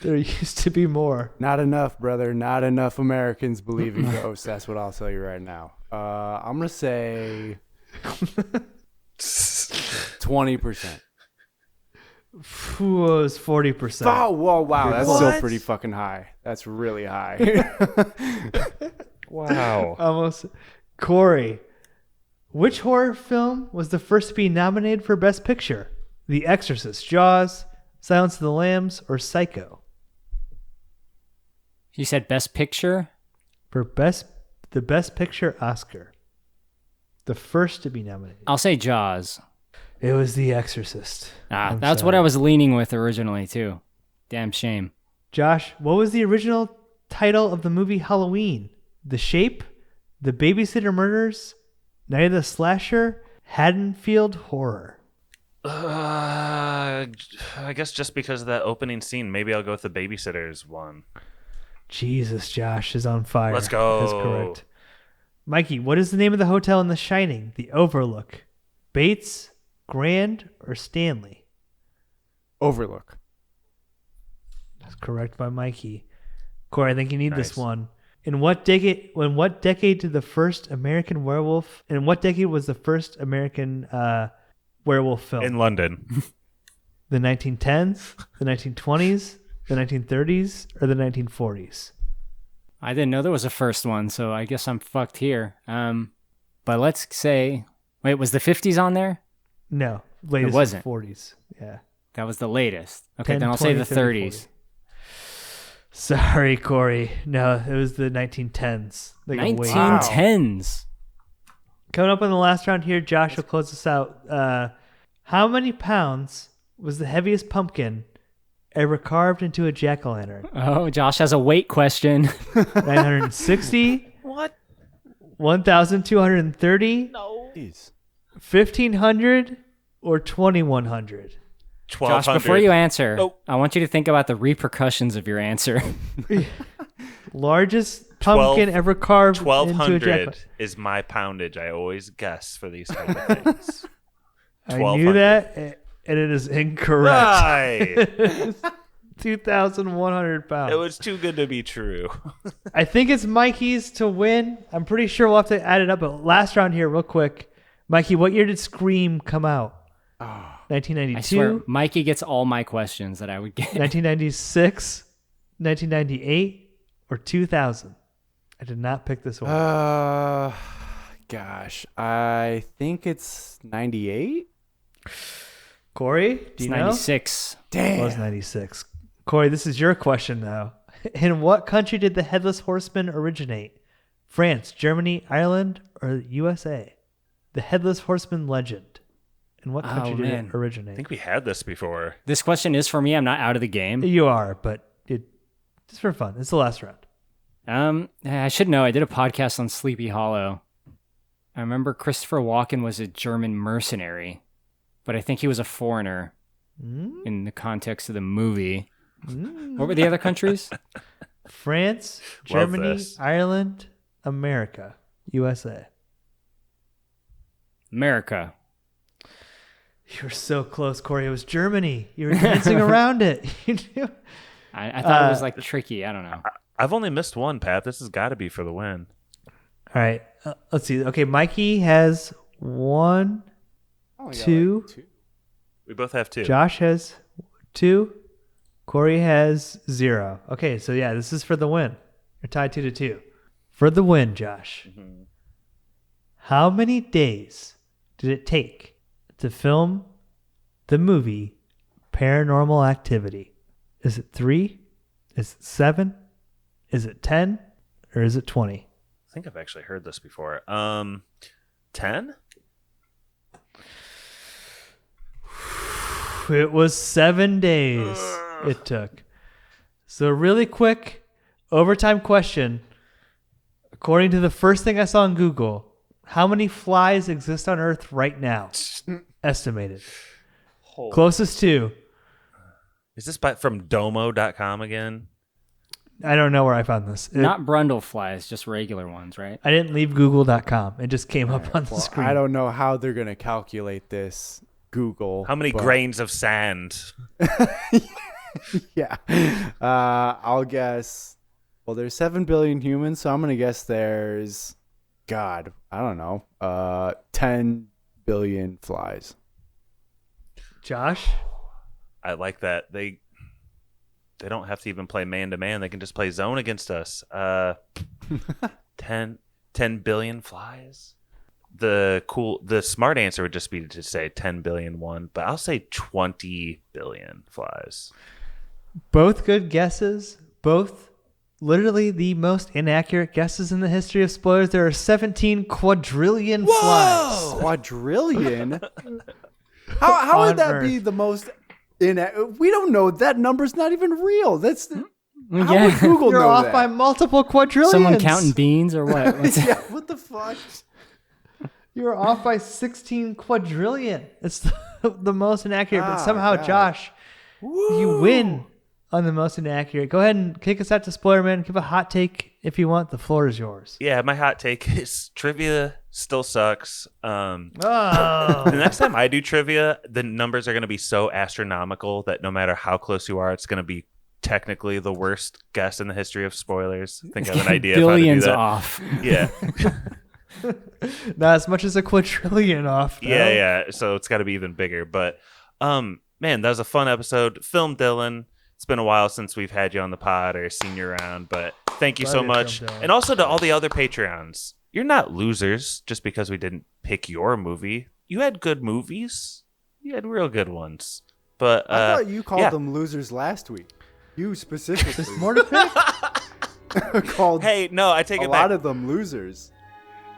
There used to be more. Not enough, brother. Not enough Americans believe in ghosts. That's what I'll tell you right now. I'm gonna say 20%. It was 40%. Oh, whoa, wow. That's What? still pretty fucking high. That's really high. Wow. Almost. Corey, which horror film was the first to be nominated for Best Picture? The Exorcist, Jaws, Silence of the Lambs, or Psycho? You said Best Picture? For the Best Picture Oscar. The first to be nominated. I'll say Jaws. It was The Exorcist. That's what I was leaning with originally, too. Damn shame. Josh, what was the original title of the movie Halloween? The Shape, The Babysitter Murders, Night of the Slasher, Haddonfield Horror. I guess just because of that opening scene, maybe I'll go with the Babysitters one. Jesus, Josh is on fire. Let's go. That's correct. Mikey, what is the name of the hotel in The Shining? The Overlook, Bates, Grand, or Stanley? Overlook. That's correct by Mikey. Corey, I think you need Nice. this one. In what decade did the first American werewolf? In what decade was the first American werewolf film? In London. The 1910s, the 1920s, the 1930s, or the 1940s? I didn't know there was a first one, so I guess I'm fucked here. But let's say... Wait, was the 50s on there? No, latest It wasn't. 40s. Yeah. That was the latest. Okay, 10, then I'll 20, say the 30, 30s. Sorry, Corey. No, it was the 1910s. 1910s. Coming up in the last round here, Josh will close us out. How many pounds was the heaviest pumpkin ever carved into a jack-o'-lantern? Oh, Josh has a weight question. 960? What? 1,230? No. 1,500 or 2,100? Josh, before you answer, I want you to think about the repercussions of your answer. Largest pumpkin ever carved into a 1,200 is my poundage. I always guess for these kind of things. I knew that, and it is incorrect. Right. 2,100 pounds. It was too good to be true. I think it's Mikey's to win. I'm pretty sure we'll have to add it up. But last round here, real quick. Mikey, what year did Scream come out? 1992? I swear, Mikey gets all my questions that I would get. 1996, 1998, or 2000? I did not pick this one. Gosh, I think it's 98. Corey, do you know? 96. Damn. It was 96. Corey, this is your question now. In what country did the Headless Horseman originate? France, Germany, Ireland, or USA? The Headless Horseman legend. In what country did it originate? I think we had this before. This question is for me. I'm not out of the game. You are, but just for fun. It's the last round. I should know. I did a podcast on Sleepy Hollow. I remember Christopher Walken was a German mercenary, but I think he was a foreigner in the context of the movie. What were the other countries? France, Germany, Ireland, America, USA. America. You were so close, Corey. It was Germany. You were dancing around it. You knew. I thought it was like tricky. I don't know. I've only missed one, Pat. This has got to be for the win. All right. Let's see. Okay, Mikey has 1, 2. We both have 2. Josh has 2. Corey has 0. Okay, so yeah, this is for the win. You're tied 2-2. For the win, Josh. Mm-hmm. How many days did it take to film the movie Paranormal Activity? Is it 3? Is it 7? Is it 10? Or is it 20? I think I've actually heard this before. 10? It was 7 days it took. So really quick overtime question. According to the first thing I saw on Google, how many flies exist on Earth right now? Estimated. Closest to. Is this from domo.com again? I don't know where I found this. Not Brundle flies, just regular ones, right? I didn't leave google.com. It just came up on the screen. I don't know how they're going to calculate this. Google. How many grains of sand? Yeah. I'll guess. Well, there's 7 billion humans, so I'm going to guess there's, God, I don't know, 10 billion flies. Josh? I like that. They don't have to even play man-to-man. They can just play zone against us. 10 billion flies? The smart answer would just be to say 10 billion one, but I'll say 20 billion flies. Both good guesses. Both literally the most inaccurate guesses in the history of spoilers. There are 17 quadrillion flies. Quadrillion? How would that be the most we don't know. That number's not even real. That's how would Google You're know off that? by multiple quadrillions. Someone counting beans or what? Yeah, what the fuck? You're off by 16 quadrillion. It's the most inaccurate, but somehow, God. Josh, you win on the most inaccurate. Go ahead and kick us out to Spoiler Man. Give a hot take if you want. The floor is yours. Yeah, my hot take is trivia still sucks. Oh. The next time I do trivia, the numbers are going to be so astronomical that no matter how close you are, it's going to be technically the worst guess in the history of spoilers. I think I have an idea Billions of how to do that. off. Yeah. Not as much as a quadrillion off. Though. Yeah. So it's got to be even bigger. But man, that was a fun episode. Film Dylan. It's been a while since we've had you on the pod or seen you around, but thank you so much. And also to all the other Patreons. You're not losers just because we didn't pick your movie. You had good movies. You had real good ones. But I thought you called yeah. them losers last week. You specifically. More to pick? called Hey, no, I take a it lot back. of them losers.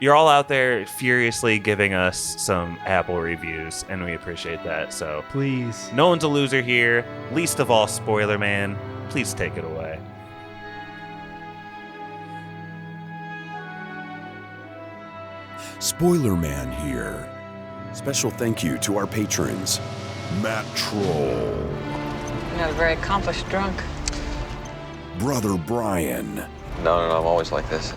You're all out there furiously giving us some Apple reviews, and we appreciate that. So please, no one's a loser here. Least of all, Spoiler Man. Please take it away. Spoiler Man here. Special thank you to our patrons, Matt Troll, You're not a very accomplished drunk. Brother Brian, No, I'm always like this.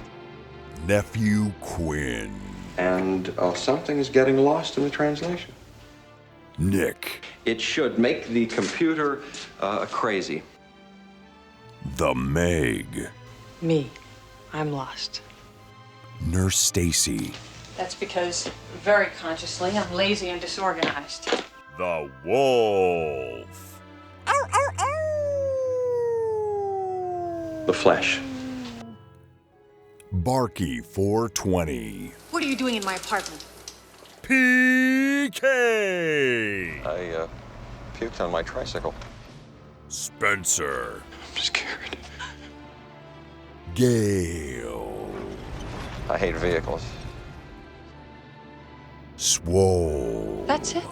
Nephew Quinn, And something is getting lost in the translation. Nick, It should make the computer crazy. the Meg, Me. I'm lost. Nurse Stacy, That's because, very consciously, I'm lazy and disorganized. the Wolf, The flesh. Barky 420, What are you doing in my apartment? PK, I puked on my tricycle. Spencer, I'm scared. Gale, I hate vehicles. Swole, That's it?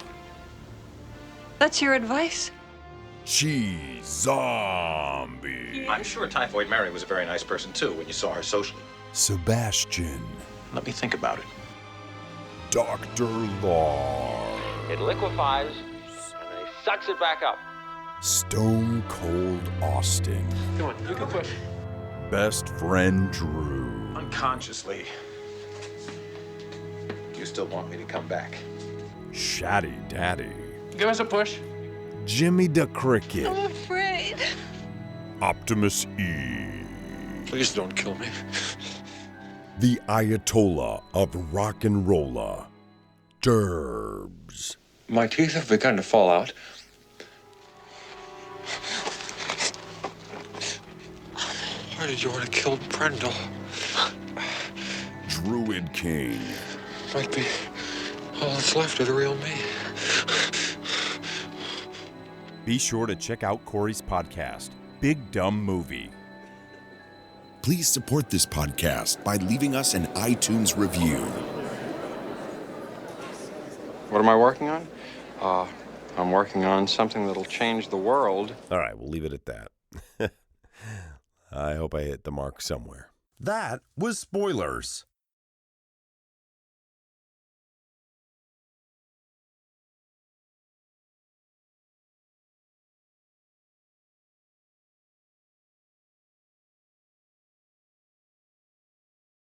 That's your advice? Cheese Zombie, I'm sure Typhoid Mary was a very nice person, too, when you saw her socially. Sebastian, Let me think about it. Dr. Law, It liquefies and then he sucks it back up. Stone Cold Austin, Come on, you can push. Best Friend Drew, Unconsciously. You still want me to come back? Shatty Daddy, Give us a push. Jimmy the Cricket, I'm afraid. Optimus E, Please don't kill me. the Ayatollah of Rock and Rolla, Derbs, My teeth have begun to fall out. Why did you want to kill Brundle? Druid King, Might be all that's left of the real me. Be sure to check out Corey's podcast, Big Dumb Movie. Please support this podcast by leaving us an iTunes review. What am I working on? I'm working on something that'll change the world. All right, we'll leave it at that. I hope I hit the mark somewhere. That was Spoilers.